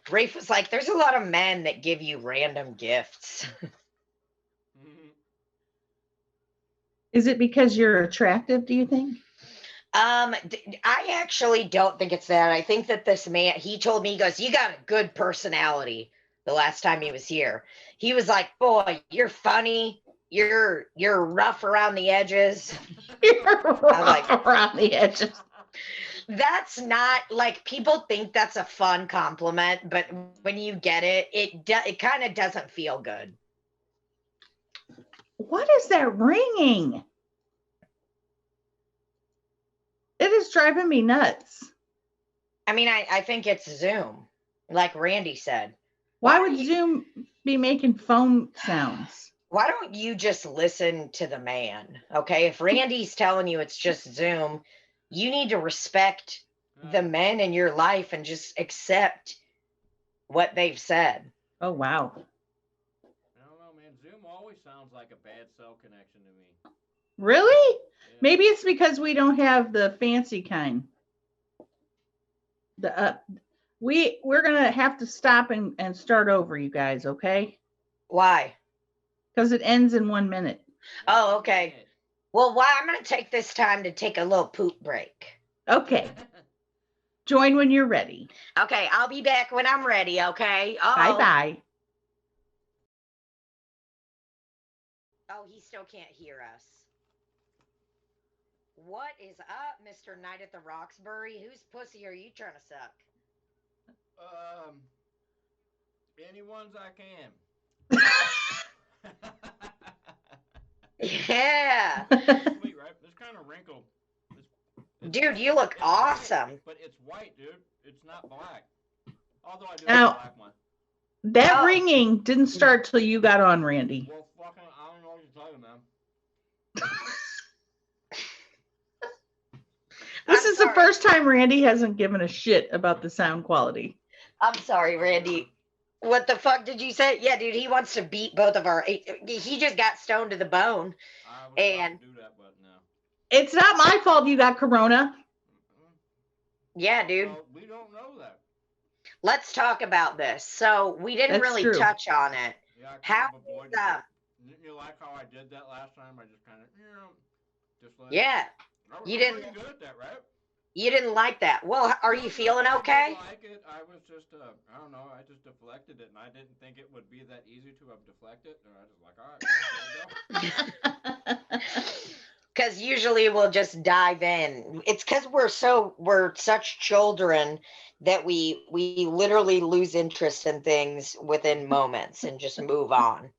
Speaker 1: Rafe was like, there's a lot of men that give you random gifts.
Speaker 2: Is it because you're attractive, do you think?
Speaker 1: I actually don't think it's that. I think that this man, he told me, he goes, you got a good personality the last time he was here. He was like, boy, you're funny. You're rough around the edges.
Speaker 2: You're rough around the edges.
Speaker 1: That's not like, people think that's a fun compliment, but when you get it, it kind of doesn't feel good.
Speaker 2: What is that ringing? It is driving me nuts.
Speaker 1: I mean, I think it's Zoom, like Randy said.
Speaker 2: Why would Zoom be making phone sounds?
Speaker 1: Why don't you just listen to the man? Okay, if Randy's telling you it's just Zoom, you need to respect the men in your life and just accept what they've said.
Speaker 2: Oh, wow.
Speaker 3: I don't know, man. Zoom always sounds like a bad cell connection to me.
Speaker 2: Really? Yeah. Maybe it's because we don't have the fancy kind. We're gonna have to stop and start over, you guys, okay?
Speaker 1: Why?
Speaker 2: Because it ends in 1 minute.
Speaker 1: Oh, okay. Well, I'm gonna take this time to take a little poop break.
Speaker 2: Okay. Join when you're ready.
Speaker 1: Okay, I'll be back when I'm ready, okay?
Speaker 2: Bye-bye.
Speaker 1: Oh, he still can't hear us. What is up, Mr. Knight at the Roxbury? Whose pussy are you trying to suck?
Speaker 3: Anyone's I can.
Speaker 1: Yeah.
Speaker 3: Sweet, right? It's kind of wrinkled.
Speaker 1: Dude, you look awesome.
Speaker 3: White, but it's white, dude. It's not black. Although I do
Speaker 2: have
Speaker 3: a black one.
Speaker 2: That ringing didn't start till you got on, Randy.
Speaker 3: Well, fucking, I don't know what you're talking about.
Speaker 2: This is the first time Randy hasn't given a shit about the sound quality.
Speaker 1: I'm sorry, Randy. What the fuck did you say? Yeah, dude, he wants to beat both of our... He just got stoned to the bone.
Speaker 3: I was about to do that, but no.
Speaker 2: It's not my fault you got corona.
Speaker 1: Yeah, dude.
Speaker 3: Well, we don't know that.
Speaker 1: Let's talk about this. So, we didn't really touch on it.
Speaker 3: Yeah, didn't you like how I did that last time? I just kind of, just like...
Speaker 1: Yeah. You didn't...
Speaker 3: pretty good at that, right?
Speaker 1: You didn't like that. Well, are you feeling okay?
Speaker 3: I didn't like it. I was just, I don't know, I just deflected it, and I didn't think it would be that easy to have deflected. And I was just like, all right,
Speaker 1: because usually we'll just dive in. It's because we're such children that we literally lose interest in things within moments and just move on.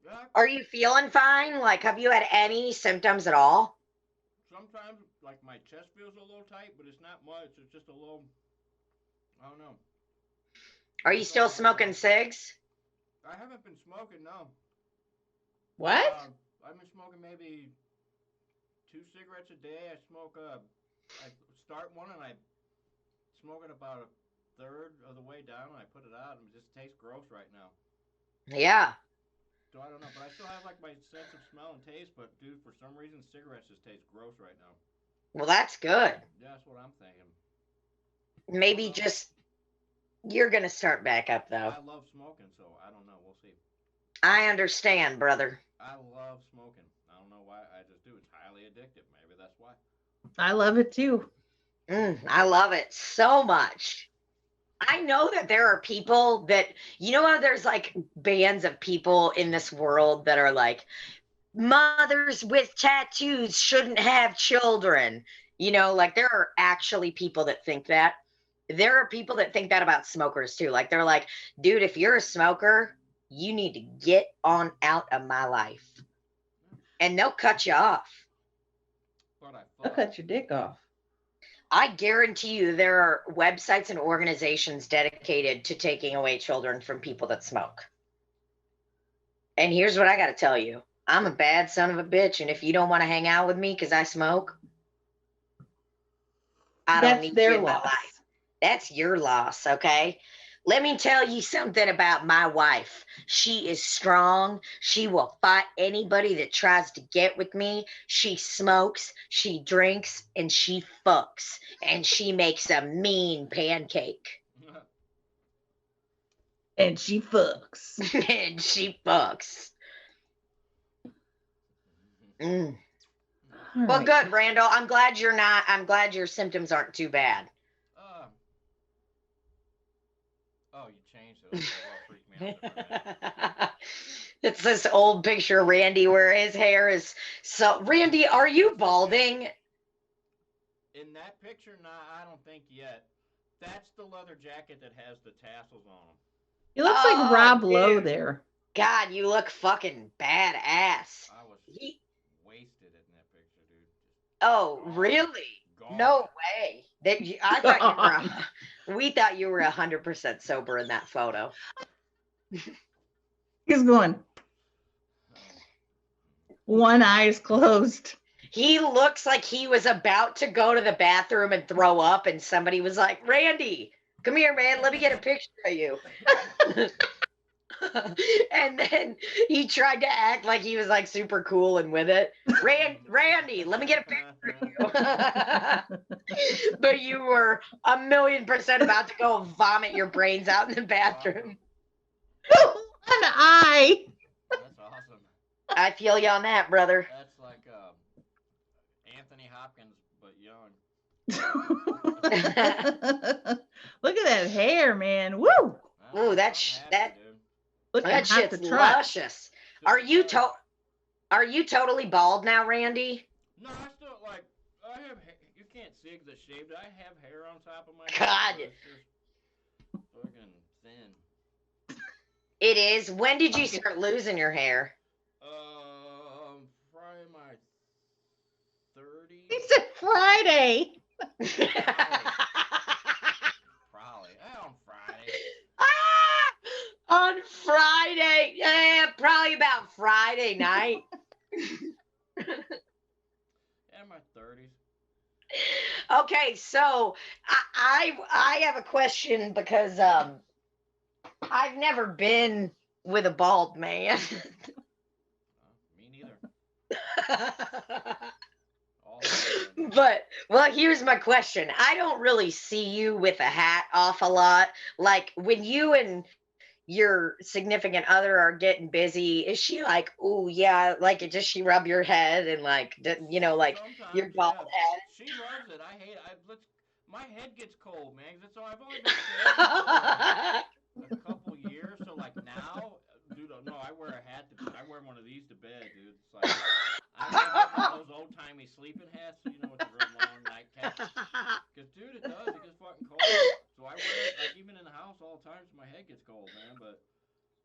Speaker 3: Yeah,
Speaker 1: Are you feeling fine? Like, have you had any symptoms at all?
Speaker 3: sometimes like my chest feels a little tight, but it's not much. It's just a little. I don't know.
Speaker 1: Are
Speaker 3: But
Speaker 1: you
Speaker 3: it's
Speaker 1: still
Speaker 3: all right
Speaker 1: smoking
Speaker 3: though.
Speaker 1: cigs?
Speaker 3: I haven't been smoking. No.
Speaker 2: What?
Speaker 3: I've been smoking maybe 2 cigarettes a day. I smoke. I start one and I smoke it about a third of the way down, and I put it out, and it just tastes gross right now.
Speaker 1: Yeah.
Speaker 3: So I don't know, but I still have like my sense of smell and taste. But dude, for some reason, cigarettes just taste gross right now.
Speaker 1: Well, that's good.
Speaker 3: Yeah, that's what I'm thinking. I don't
Speaker 1: Maybe
Speaker 3: know.
Speaker 1: just you're gonna start back up though.
Speaker 3: I love smoking, so I don't know. We'll see.
Speaker 1: I understand, brother.
Speaker 3: I love smoking. I don't know why. I just do. It's highly addictive. Maybe that's why.
Speaker 2: I love it too.
Speaker 1: I love it so much. I know that there are people that, you know how there's like bands of people in this world that are like, mothers with tattoos shouldn't have children. You know, like there are actually people that think that. There are people that think that about smokers too. Like they're like, dude, if you're a smoker, you need to get on out of my life. And they'll cut you off.
Speaker 3: But I
Speaker 2: I'll
Speaker 3: fuck.
Speaker 2: cut your dick off.
Speaker 1: I guarantee you there are websites and organizations dedicated to taking away children from people that smoke. And here's what I got to tell you. I'm a bad son of a bitch. And if you don't want to hang out with me because I smoke, I don't
Speaker 2: That's
Speaker 1: need you
Speaker 2: their
Speaker 1: in my
Speaker 2: loss.
Speaker 1: life. That's your loss, okay? Let me tell you something about my wife. She is strong. She will fight anybody that tries to get with me. She smokes, she drinks, and she fucks. And she makes a mean pancake.
Speaker 2: And she fucks.
Speaker 1: And she fucks. Mm.
Speaker 2: All
Speaker 1: Well,
Speaker 2: right.
Speaker 1: good, Randall. I'm glad your symptoms aren't too bad.
Speaker 3: uh, oh, you changed it. Okay, well, it freaked me out there for a minute.
Speaker 1: It's this old picture of Randy where his hair is so. Randy, are you balding?
Speaker 3: In that picture, nah, I don't think yet. That's the leather jacket that has the tassels on them.
Speaker 2: He looks like
Speaker 1: Oh,
Speaker 2: Rob Lowe
Speaker 1: dude.
Speaker 2: there.
Speaker 1: God, you look fucking badass.
Speaker 3: I was
Speaker 1: He,
Speaker 3: wasted in that picture, dude.
Speaker 1: oh,
Speaker 3: Gone.
Speaker 1: really?
Speaker 3: Gone.
Speaker 1: No way. I thought you were. We thought you were 100% sober in that photo.
Speaker 2: He's going, one eye is closed.
Speaker 1: He looks like he was about to go to the bathroom and throw up, and somebody was like, Randy, come here, man. Let me get a picture of you. And then he tried to act like he was like super cool and with it. Randy, let me get a picture of you. But you were 1,000,000% about to go vomit your brains out in the bathroom.
Speaker 2: An eye.
Speaker 3: That's awesome.
Speaker 1: I feel you on that, brother.
Speaker 3: That's like Anthony Hopkins, but young.
Speaker 2: Look at that hair, man. Woo!
Speaker 1: Ooh, that
Speaker 2: Looking
Speaker 1: that
Speaker 2: hot
Speaker 1: shit's
Speaker 2: to trot.
Speaker 1: luscious. Are you totally bald now, Randy?
Speaker 3: No, I still like. I have. You can't see because I shaved. I have hair on top of my
Speaker 1: God.
Speaker 3: head. It's just fucking thin.
Speaker 1: It is. When did you start losing your hair?
Speaker 3: Probably my 30s.
Speaker 2: He said Friday.
Speaker 3: Probably. On Friday.
Speaker 1: On Friday. Yeah, probably about Friday night.
Speaker 3: In my 30s.
Speaker 1: Okay, so I have a question because I've never been with a bald man.
Speaker 3: Me neither.
Speaker 1: But well, here's my question. I don't really see you with a hat off a lot. Like when you and your significant other are getting busy, is she like, oh yeah, like does she rub your head and like like
Speaker 3: Sometimes,
Speaker 1: your bald
Speaker 3: yeah. She loves it. I hate it. My head gets cold, man. I've only been shaving for
Speaker 1: head?
Speaker 3: a couple years, so like now, dude, no, I wear a hat. I wear one of these to bed, dude. It's like I get one of those old timey sleeping hats, you know, with the real long nightcap. Because, dude, it does. It gets fucking cold. So I wear it, like, even in the house all the time, so my head gets cold, man. But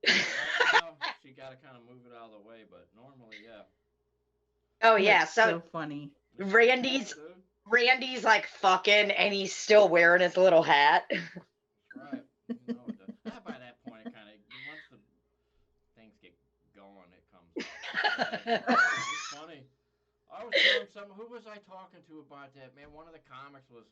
Speaker 3: right now, she got to kind of move it out of the way. But normally, yeah.
Speaker 1: Oh yeah,
Speaker 2: That's
Speaker 1: so
Speaker 2: funny.
Speaker 1: Randy's like fucking, and he's still wearing his little hat.
Speaker 3: That's right. You know, by that point, it kind of once the things get going, it comes out. It's funny. I was doing something. Who was I talking to about that, man? One of the comics was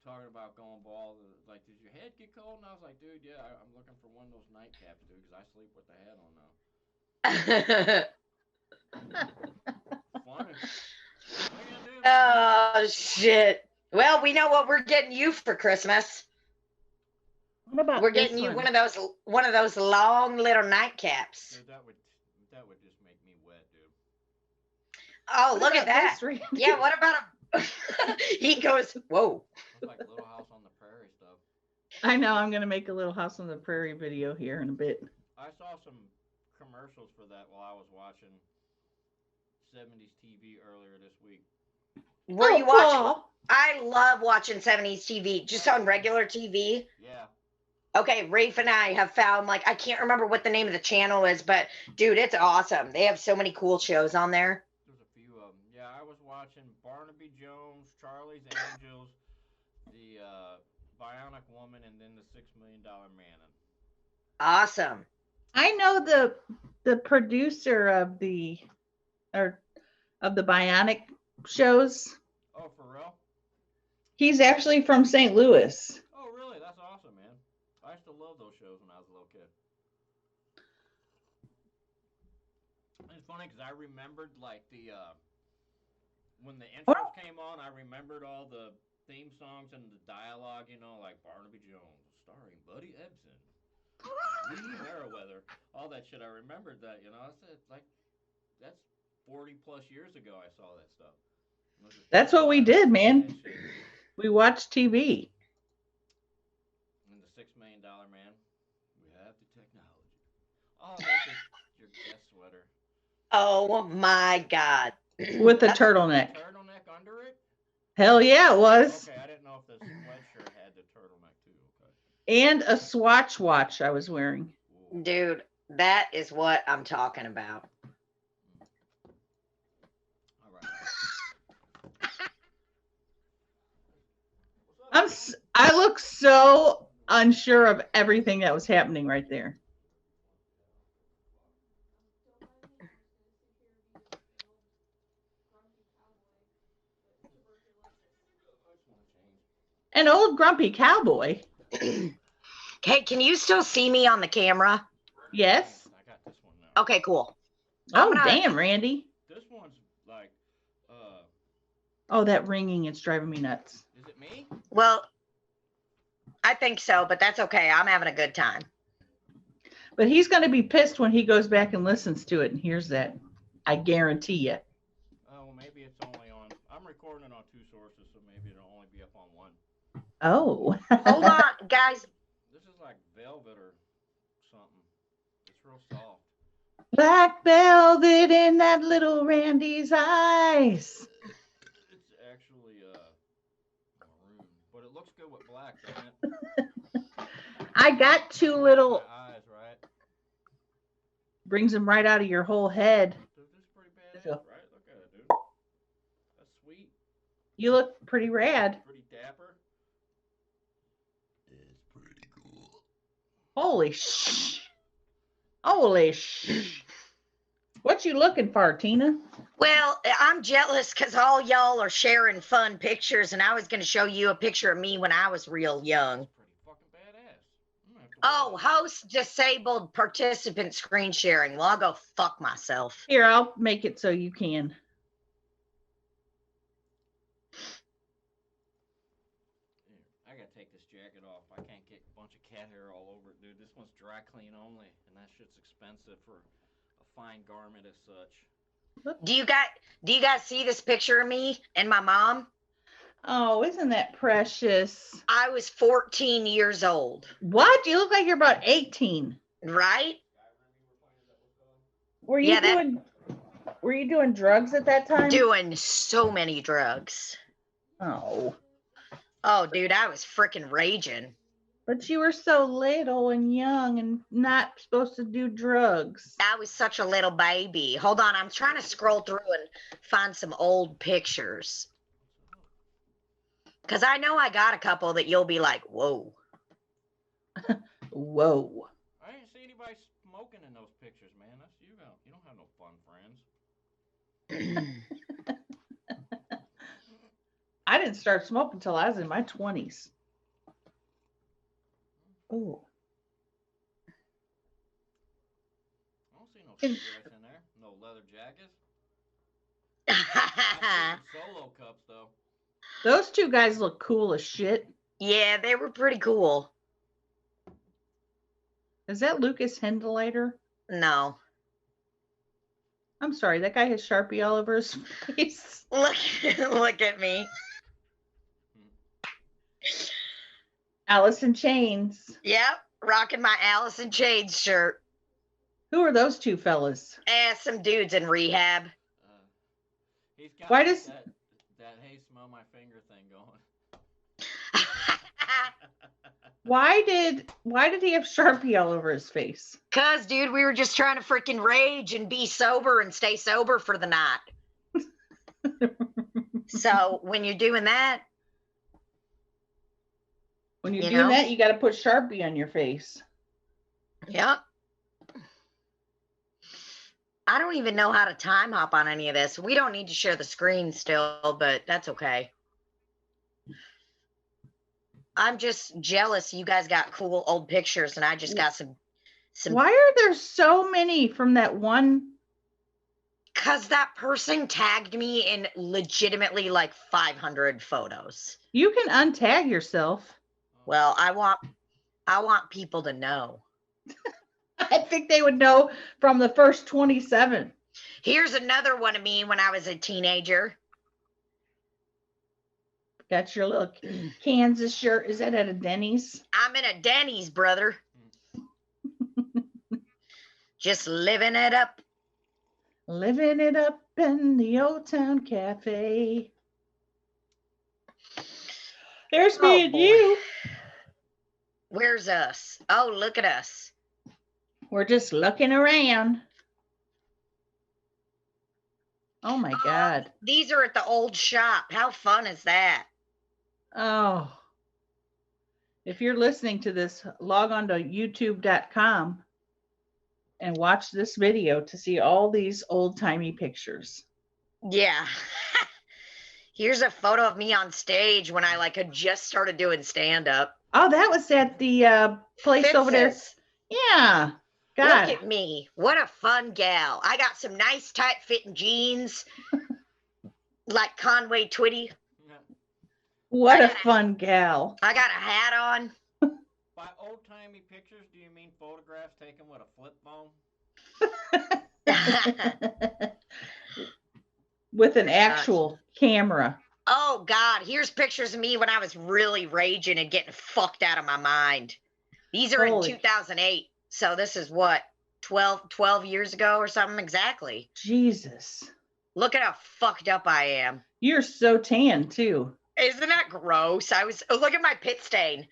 Speaker 3: talking about going bald. Like, did your head get cold? And I was like, dude, yeah, I'm looking for one of those nightcaps, dude, because I sleep with the hat on now. Funny.
Speaker 1: Oh shit. Well, we know what we're getting you for Christmas.
Speaker 2: What about
Speaker 1: We're getting you one of those long little nightcaps.
Speaker 3: Dude, that would just make me wet, dude.
Speaker 1: Oh, look at that. Yeah, what about a he goes, whoa.
Speaker 3: It's like Little House on the Prairie stuff.
Speaker 2: I know, I'm gonna make a Little House on the Prairie video here in a bit.
Speaker 3: I saw some commercials for that while I was watching 70s TV earlier this week.
Speaker 1: Were you watching? I love watching 70s TV, just on regular TV.
Speaker 3: Yeah.
Speaker 1: Okay, Rafe and I have found, like, I can't remember what the name of the channel is, but dude, it's awesome. They have so many cool shows on there.
Speaker 3: There's a few of them. Yeah, I was watching Barnaby Jones, Charlie's Angels, the Bionic Woman, and then the $6 Million Man.
Speaker 1: Awesome.
Speaker 2: I know the producer of the Bionic shows.
Speaker 3: Oh, for real?
Speaker 2: He's actually from St. Louis.
Speaker 3: Oh, really? That's awesome, man. I used to love those shows when I was a little kid. It's funny because I remembered, like, when the intros came on, I remembered all the theme songs and the dialogue, you know, like Barnaby Jones, starring Buddy Ebsen, Lee Meriwether, all that shit. I remembered that, you know. That's 40 plus years ago I saw that stuff.
Speaker 2: That's what we did, man. We watched TV.
Speaker 3: And the $6 Million Man, we have the technology. Oh, that's your guest sweater.
Speaker 1: Oh my God.
Speaker 2: With the turtleneck.
Speaker 3: Turtleneck under it?
Speaker 2: Hell yeah, it was.
Speaker 3: Okay, I didn't know if the sweatshirt had the turtleneck too. Okay.
Speaker 2: And a Swatch watch I was wearing.
Speaker 1: Dude, that is what I'm talking about.
Speaker 2: I look so unsure of everything that was happening right there. An old grumpy cowboy.
Speaker 1: Hey, can you still see me on the camera?
Speaker 2: Yes.
Speaker 3: I got this one now.
Speaker 1: Okay, cool.
Speaker 2: Oh, damn, Randy.
Speaker 3: This one's like,
Speaker 2: oh, that ringing, it's driving me nuts.
Speaker 3: Is it me?
Speaker 1: Well, I think so, but that's okay. I'm having a good time.
Speaker 2: But he's going to be pissed when he goes back and listens to it and hears that. I guarantee you.
Speaker 3: Oh, well, maybe it's only on. I'm recording it on 2 sources, so maybe it'll only be up on 1.
Speaker 2: Oh.
Speaker 1: Hold on, guys.
Speaker 3: This is like velvet or something. It's real soft.
Speaker 2: Black velvet in that little Randy's eyes.
Speaker 3: It's actually maroon, but it looks good with black, doesn't it?
Speaker 2: I got 2 little
Speaker 3: eyes, right?
Speaker 2: Brings them right out of your whole head.
Speaker 3: Dude, this is pretty badass, right? Look at it, dude. That's sweet.
Speaker 2: You look pretty rad.
Speaker 3: Pretty dapper. It's pretty cool.
Speaker 2: Holy sh! Holy sh! What you looking for, Tina?
Speaker 1: Well, I'm jealous because all y'all are sharing fun pictures, and I was going to show you a picture of me when I was real young.
Speaker 3: Pretty fucking badass.
Speaker 1: Oh, host disabled participant screen sharing. Well, I'll go fuck myself.
Speaker 2: Here, I'll make it so you can.
Speaker 3: I gotta take this jacket off. I can't get a bunch of cat hair all over it, dude. This one's dry clean only, and that shit's expensive for a fine garment as such.
Speaker 1: Do you guys see this picture of me and my mom?
Speaker 2: Oh, isn't that precious?
Speaker 1: I was 14 years old.
Speaker 2: What? You look like you're about 18.
Speaker 1: Right?
Speaker 2: Were you doing drugs at that time?
Speaker 1: Doing so many drugs.
Speaker 2: Oh.
Speaker 1: Oh, dude, I was freaking raging.
Speaker 2: But you were so little and young and not supposed to do drugs.
Speaker 1: I was such a little baby. Hold on, I'm trying to scroll through and find some old pictures. Because I know I got a couple that you'll be like, whoa.
Speaker 2: Whoa.
Speaker 3: I didn't see anybody smoking in those pictures, man. That's you don't have no fun friends.
Speaker 2: I didn't start smoking until I was in my 20s. Oh.
Speaker 3: I don't see no cigarettes in there. No leather jackets. I see some solo cups, though.
Speaker 2: Those two guys look cool as shit.
Speaker 1: Yeah, they were pretty cool.
Speaker 2: Is that Lucas Hindelater?
Speaker 1: No.
Speaker 2: I'm sorry, that guy has Sharpie all over his face.
Speaker 1: Look at me.
Speaker 2: Alice in Chains.
Speaker 1: Yep, rocking my Alice in Chains shirt.
Speaker 2: Who are those two fellas?
Speaker 1: Some dudes in rehab.
Speaker 3: He's got
Speaker 2: Why does
Speaker 3: that hey, smell my finger thing going?
Speaker 2: Why did he have Sharpie all over his face?
Speaker 1: Cause, dude, we were just trying to freaking rage and be sober and stay sober for the night. So when you're doing that,
Speaker 2: you got to put Sharpie on your face.
Speaker 1: Yep. I don't even know how to time hop on any of this. We don't need to share the screen still, but that's okay. I'm just jealous you guys got cool old pictures and I just got some.
Speaker 2: Why are there so many from that one?
Speaker 1: Because that person tagged me in legitimately like 500 photos.
Speaker 2: You can untag yourself.
Speaker 1: Well, I want people to know.
Speaker 2: I think they would know from the first 27.
Speaker 1: Here's another one of me when I was a teenager.
Speaker 2: Got your little Kansas shirt. Is that at a Denny's?
Speaker 1: I'm in a Denny's, brother. Just living it up.
Speaker 2: Living it up in the Old Town Cafe. There's me and you.
Speaker 1: Where's us? Oh, look at us.
Speaker 2: We're just looking around. Oh my God.
Speaker 1: These are at the old shop. How fun is that?
Speaker 2: Oh. If you're listening to this, log on to youtube.com and watch this video to see all these old-timey pictures.
Speaker 1: Yeah. Here's a photo of me on stage when I had just started doing stand-up.
Speaker 2: Oh, that was at the place
Speaker 1: Fitz
Speaker 2: over there. Yeah. God.
Speaker 1: Look at me. What a fun gal. I got some nice tight fitting jeans like Conway Twitty.
Speaker 2: What a fun gal.
Speaker 1: I got a hat on.
Speaker 3: By old-timey pictures, do you mean photographs taken with a flip phone?
Speaker 2: With an actual camera.
Speaker 1: Oh, God. Here's pictures of me when I was really raging and getting fucked out of my mind. These are in 2008. So this is what, 12 years ago or something? Exactly.
Speaker 2: Jesus.
Speaker 1: Look at how fucked up I am.
Speaker 2: You're so tan, too.
Speaker 1: Isn't that gross? Look at my pit stain.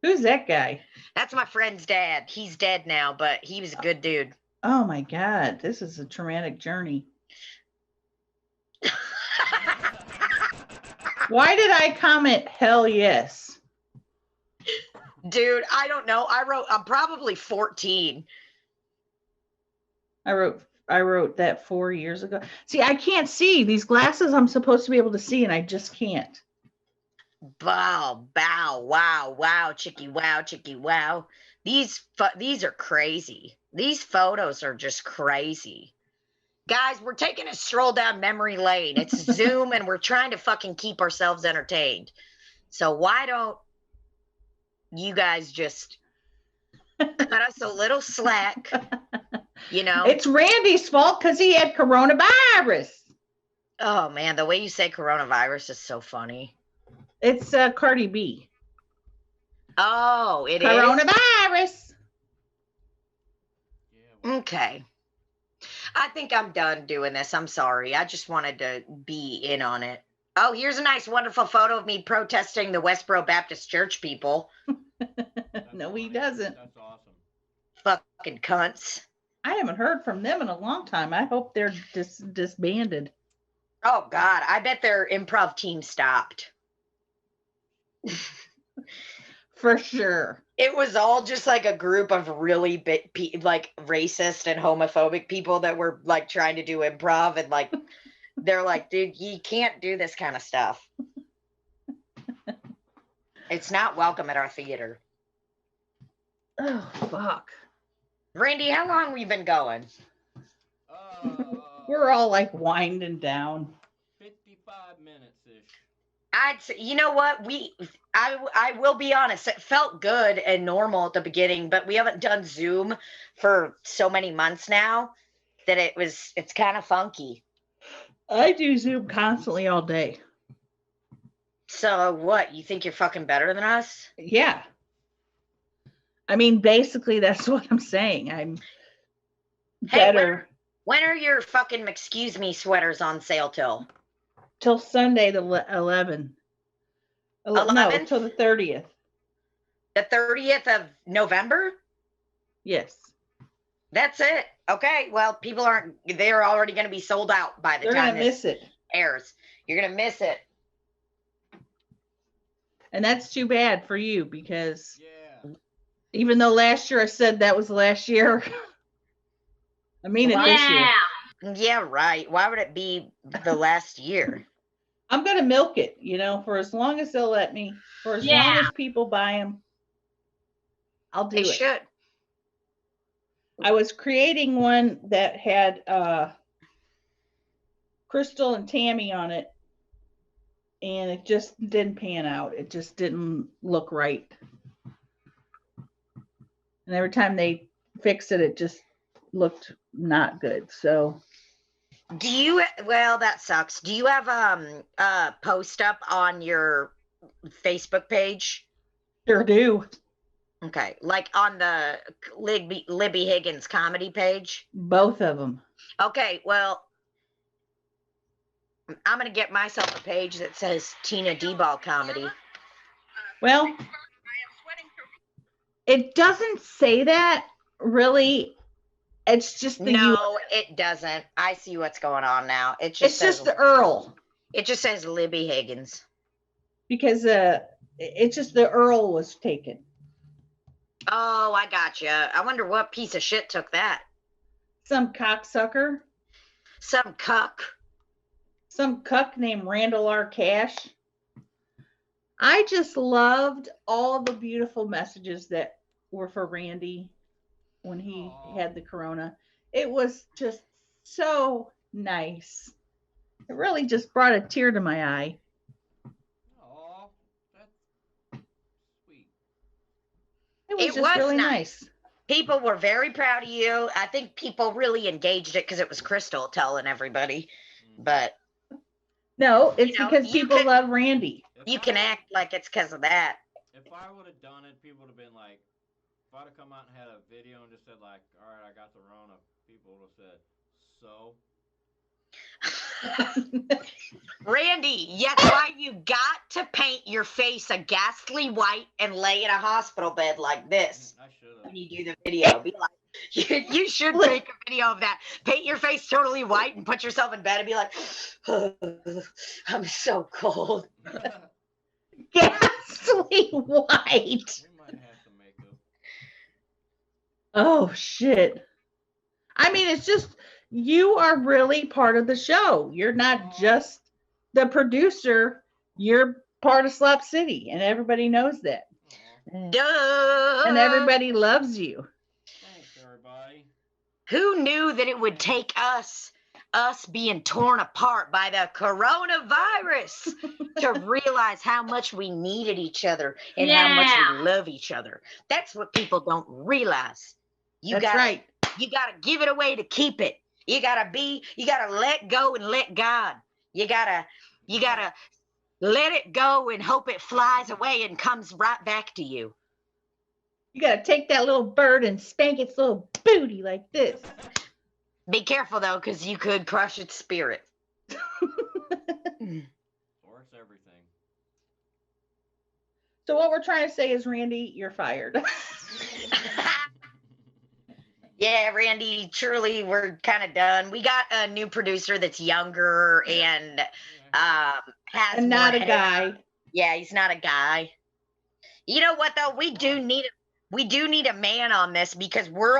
Speaker 2: Who's that guy?
Speaker 1: That's my friend's dad. He's dead now, but he was a good dude.
Speaker 2: Oh my God. This is a traumatic journey. Why did I comment hell yes?
Speaker 1: Dude, I don't know. I'm probably 14.
Speaker 2: I wrote that 4 years ago. See, I can't see. These glasses I'm supposed to be able to see, and I just can't.
Speaker 1: Bow, bow, wow, chicky, wow. These are crazy. These photos are just crazy. Guys, we're taking a stroll down memory lane. It's Zoom, and we're trying to fucking keep ourselves entertained. So why don't you guys just cut us a little slack? You know,
Speaker 2: it's Randy's fault because he had coronavirus.
Speaker 1: Oh man, the way you say coronavirus is so funny.
Speaker 2: It's Cardi B.
Speaker 1: Oh, it
Speaker 2: coronavirus.
Speaker 1: is. Okay. I think I'm done doing this. I'm sorry. I just wanted to be in on it. Oh, here's a nice, wonderful photo of me protesting the Westboro Baptist Church people.
Speaker 2: No,
Speaker 3: funny.
Speaker 2: he doesn't.
Speaker 3: That's awesome.
Speaker 1: Fucking cunts.
Speaker 2: I haven't heard from them in a long time. I hope they're disbanded.
Speaker 1: Oh, God. I bet their improv team stopped.
Speaker 2: For sure.
Speaker 1: It was all just like a group of really like racist and homophobic people that were like trying to do improv, and like they're like, dude, you can't do this kind of stuff. It's not welcome at our theater.
Speaker 2: Oh, fuck.
Speaker 1: Randy, how long have we been going?
Speaker 2: We're all like winding down.
Speaker 3: 55 minutes ish.
Speaker 1: I'd say, you know what? I will be honest, it felt good and normal at the beginning, but we haven't done Zoom for so many months now that it's kind of funky.
Speaker 2: I do Zoom constantly all day.
Speaker 1: So what? You think you're fucking better than us?
Speaker 2: Yeah. I mean, basically, that's what I'm saying. I'm better.
Speaker 1: When are your fucking excuse me sweaters on sale till?
Speaker 2: Till Sunday, the 11th. No, till the 30th.
Speaker 1: The 30th of November?
Speaker 2: Yes.
Speaker 1: That's it. Okay. Well, they're already going to be sold out by the time this airs. You're going to miss it.
Speaker 2: And that's too bad for you because even though last year I said that was the last year, I mean it this year.
Speaker 1: Yeah, right. Why would it be the last year?
Speaker 2: I'm going to milk it, for as long as they'll let me, for as long as people buy them, I'll do it.
Speaker 1: They should.
Speaker 2: I was creating one that had Crystal and Tammy on it, and it just didn't pan out. It just didn't look right. And every time they fixed it, it just looked not good. So
Speaker 1: well, that sucks. Do you have a post up on your Facebook page?
Speaker 2: Sure do.
Speaker 1: Okay. Like on the Libby Higgins comedy page?
Speaker 2: Both of them.
Speaker 1: Okay, well, I'm going to get myself a page that says Tina D-Ball comedy.
Speaker 2: Well, it doesn't say that really. It's just
Speaker 1: No, it doesn't. I see what's going on now. It's just
Speaker 2: the Earl.
Speaker 1: It just says Libby Higgins.
Speaker 2: Because it's just the Earl was taken.
Speaker 1: Oh, I gotcha. I wonder what piece of shit took that.
Speaker 2: Some cocksucker.
Speaker 1: Some cuck.
Speaker 2: Some cuck named Randall R. Cash. I just loved all the beautiful messages that were for Randy when he had the corona. It was just so nice. It really just brought a tear to my eye.
Speaker 3: Oh, that's sweet.
Speaker 2: It was just really nice.
Speaker 1: People were very proud of you. I think people really engaged it because it was Crystal telling everybody. But
Speaker 2: no, it's because people love Randy.
Speaker 1: You can act like it's because of that.
Speaker 3: If I would have done it, people would have been like, if I'd have come out and had a video and just said like, all right, I got the Rona, people would have said, so?
Speaker 1: Randy, that's why you got to paint your face a ghastly white and lay in a hospital bed like this.
Speaker 3: I should have.
Speaker 1: When you do the video, be like, you should make a video of that. Paint your face totally white and put yourself in bed and be like, oh, I'm so cold.
Speaker 2: Ghastly white.
Speaker 3: We might have some makeup.
Speaker 2: Oh, shit. I mean, it's just, you are really part of the show. You're not just the producer. You're part of Slop City, and everybody knows that.
Speaker 1: Duh.
Speaker 2: And everybody loves you.
Speaker 3: Thanks, everybody.
Speaker 1: Who knew that it would take us being torn apart by the coronavirus to realize how much we needed each other and how much we love each other? That's what people don't realize. You gotta give it away to keep it. You gotta let go and let God. You gotta let it go and hope it flies away and comes right back to you.
Speaker 2: You got to take that little bird and spank its little booty like this.
Speaker 1: Be careful though, because you could crush its spirit.
Speaker 3: Or it's everything.
Speaker 2: So what we're trying to say is, Randy, you're fired.
Speaker 1: Yeah, Randy, truly, we're kind of done. We got a new producer that's younger and has
Speaker 2: And
Speaker 1: more
Speaker 2: not a
Speaker 1: hair.
Speaker 2: guy.
Speaker 1: Yeah, he's not a guy. You know what though? We do need a man on this because we're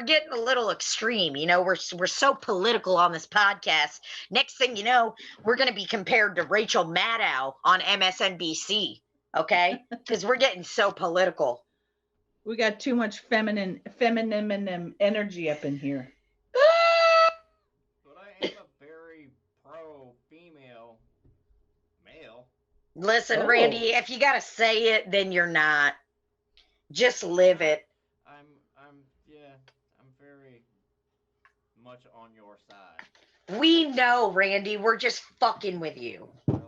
Speaker 1: getting a little extreme. You know, we're so political on this podcast. Next thing you know, we're going to be compared to Rachel Maddow on MSNBC. Okay, because we're getting so political.
Speaker 2: We got too much feminine energy up in here.
Speaker 3: But I am a very pro-female male.
Speaker 1: Listen,
Speaker 2: Oh.
Speaker 1: Randy, if you got to say it, then you're not. Just live it.
Speaker 3: I'm very much on your side.
Speaker 1: We know, Randy. We're just fucking with you.
Speaker 3: Really?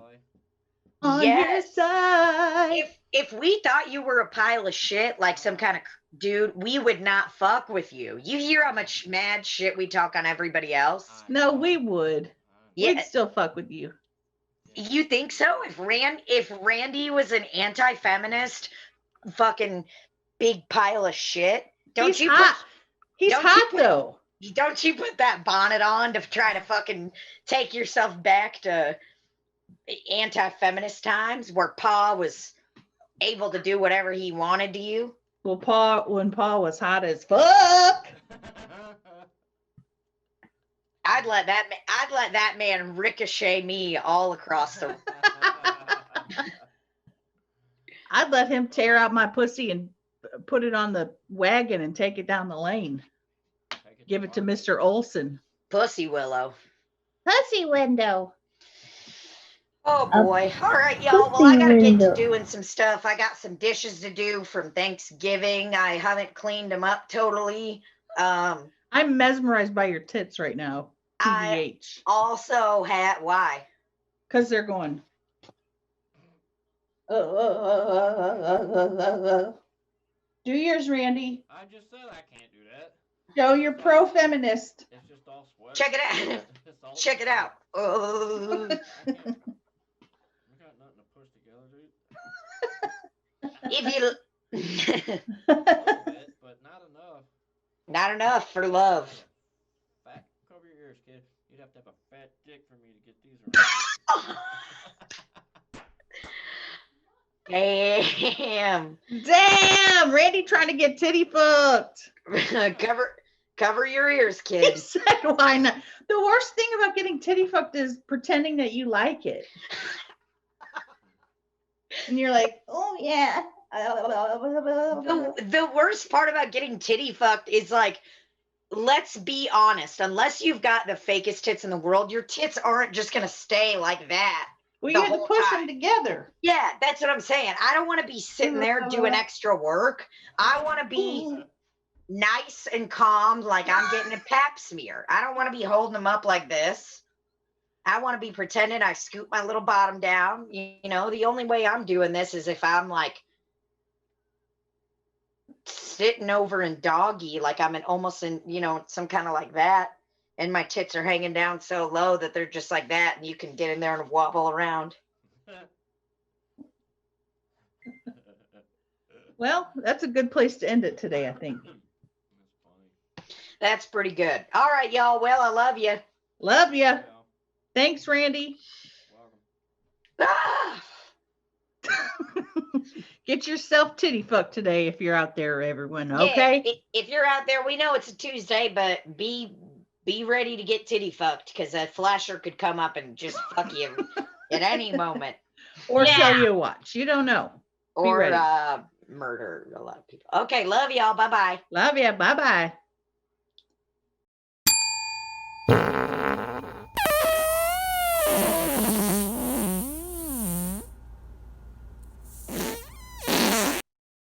Speaker 2: On
Speaker 1: Yes.
Speaker 2: your side.
Speaker 1: If we thought you were a pile of shit, like some kind of dude, we would not fuck with you. You hear how much mad shit we talk on everybody else?
Speaker 2: No, we would.
Speaker 1: Yeah.
Speaker 2: We'd still fuck with you.
Speaker 1: You think so? If Randy was an anti-feminist, fucking big pile of shit,
Speaker 2: He's hot. He's hot though.
Speaker 1: Don't you put that bonnet on to try to fucking take yourself back to anti-feminist times where Pa was able to do whatever he wanted to you?
Speaker 2: Well, when Pa was hot as fuck.
Speaker 1: I'd let that man ricochet me all across the.
Speaker 2: I'd let him tear out my pussy and put it on the wagon and take it down the lane. Give it to Mr. Olson.
Speaker 1: Pussy Willow.
Speaker 2: Pussy window.
Speaker 1: Oh boy. All right, y'all. Well, I gotta get to doing some stuff. I got some dishes to do from Thanksgiving. I haven't cleaned them up totally.
Speaker 2: I'm mesmerized by your tits right now. TBH.
Speaker 1: I also had why?
Speaker 2: Because they're going. Do yours, Randy.
Speaker 3: I just said I can't do that.
Speaker 2: Joe, you're pro-feminist.
Speaker 3: It's just all sweat.
Speaker 1: Check it out. Check it out.
Speaker 3: I got nothing to push together, dude.
Speaker 1: If you
Speaker 3: A little bit, but not enough.
Speaker 1: not enough for love.
Speaker 3: Fat, cover your ears, kid. You'd have to have a fat dick for me to get these around.
Speaker 1: Damn.
Speaker 2: Randy trying to get titty fucked.
Speaker 1: Cover your ears,
Speaker 2: He
Speaker 1: kid.
Speaker 2: said, why not? The worst thing about getting titty fucked is pretending that you like it. And you're like, oh yeah.
Speaker 1: The worst part about getting titty fucked is like, let's be honest, unless you've got the fakest tits in the world, your tits aren't just gonna stay like that.
Speaker 2: Well, you have to push them together.
Speaker 1: Yeah, that's what I'm saying. I don't want to be sitting there doing extra work. I want to be nice and calm, like I'm getting a pap smear. I don't want to be holding them up like this. I want to be pretending I scoop my little bottom down. You know, the only way I'm doing this is if I'm like sitting over in doggy, like I'm almost in, you know, some kind of like that. And my tits are hanging down so low that they're just like that. And you can get in there and wobble around.
Speaker 2: Well, that's a good place to end it today, I think.
Speaker 1: That's pretty good. All right, y'all. Well, I love you.
Speaker 2: Love ya. Thanks, Randy.
Speaker 1: Ah!
Speaker 2: Get yourself titty fucked today if you're out there, everyone. Okay?
Speaker 1: Yeah, if you're out there, we know it's a Tuesday, but be ready to get titty fucked because a flasher could come up and just fuck you at any moment.
Speaker 2: Or sell you a watch. You don't know.
Speaker 1: Or murder a lot of people. Okay, love y'all. Bye-bye.
Speaker 2: Love ya. Bye-bye.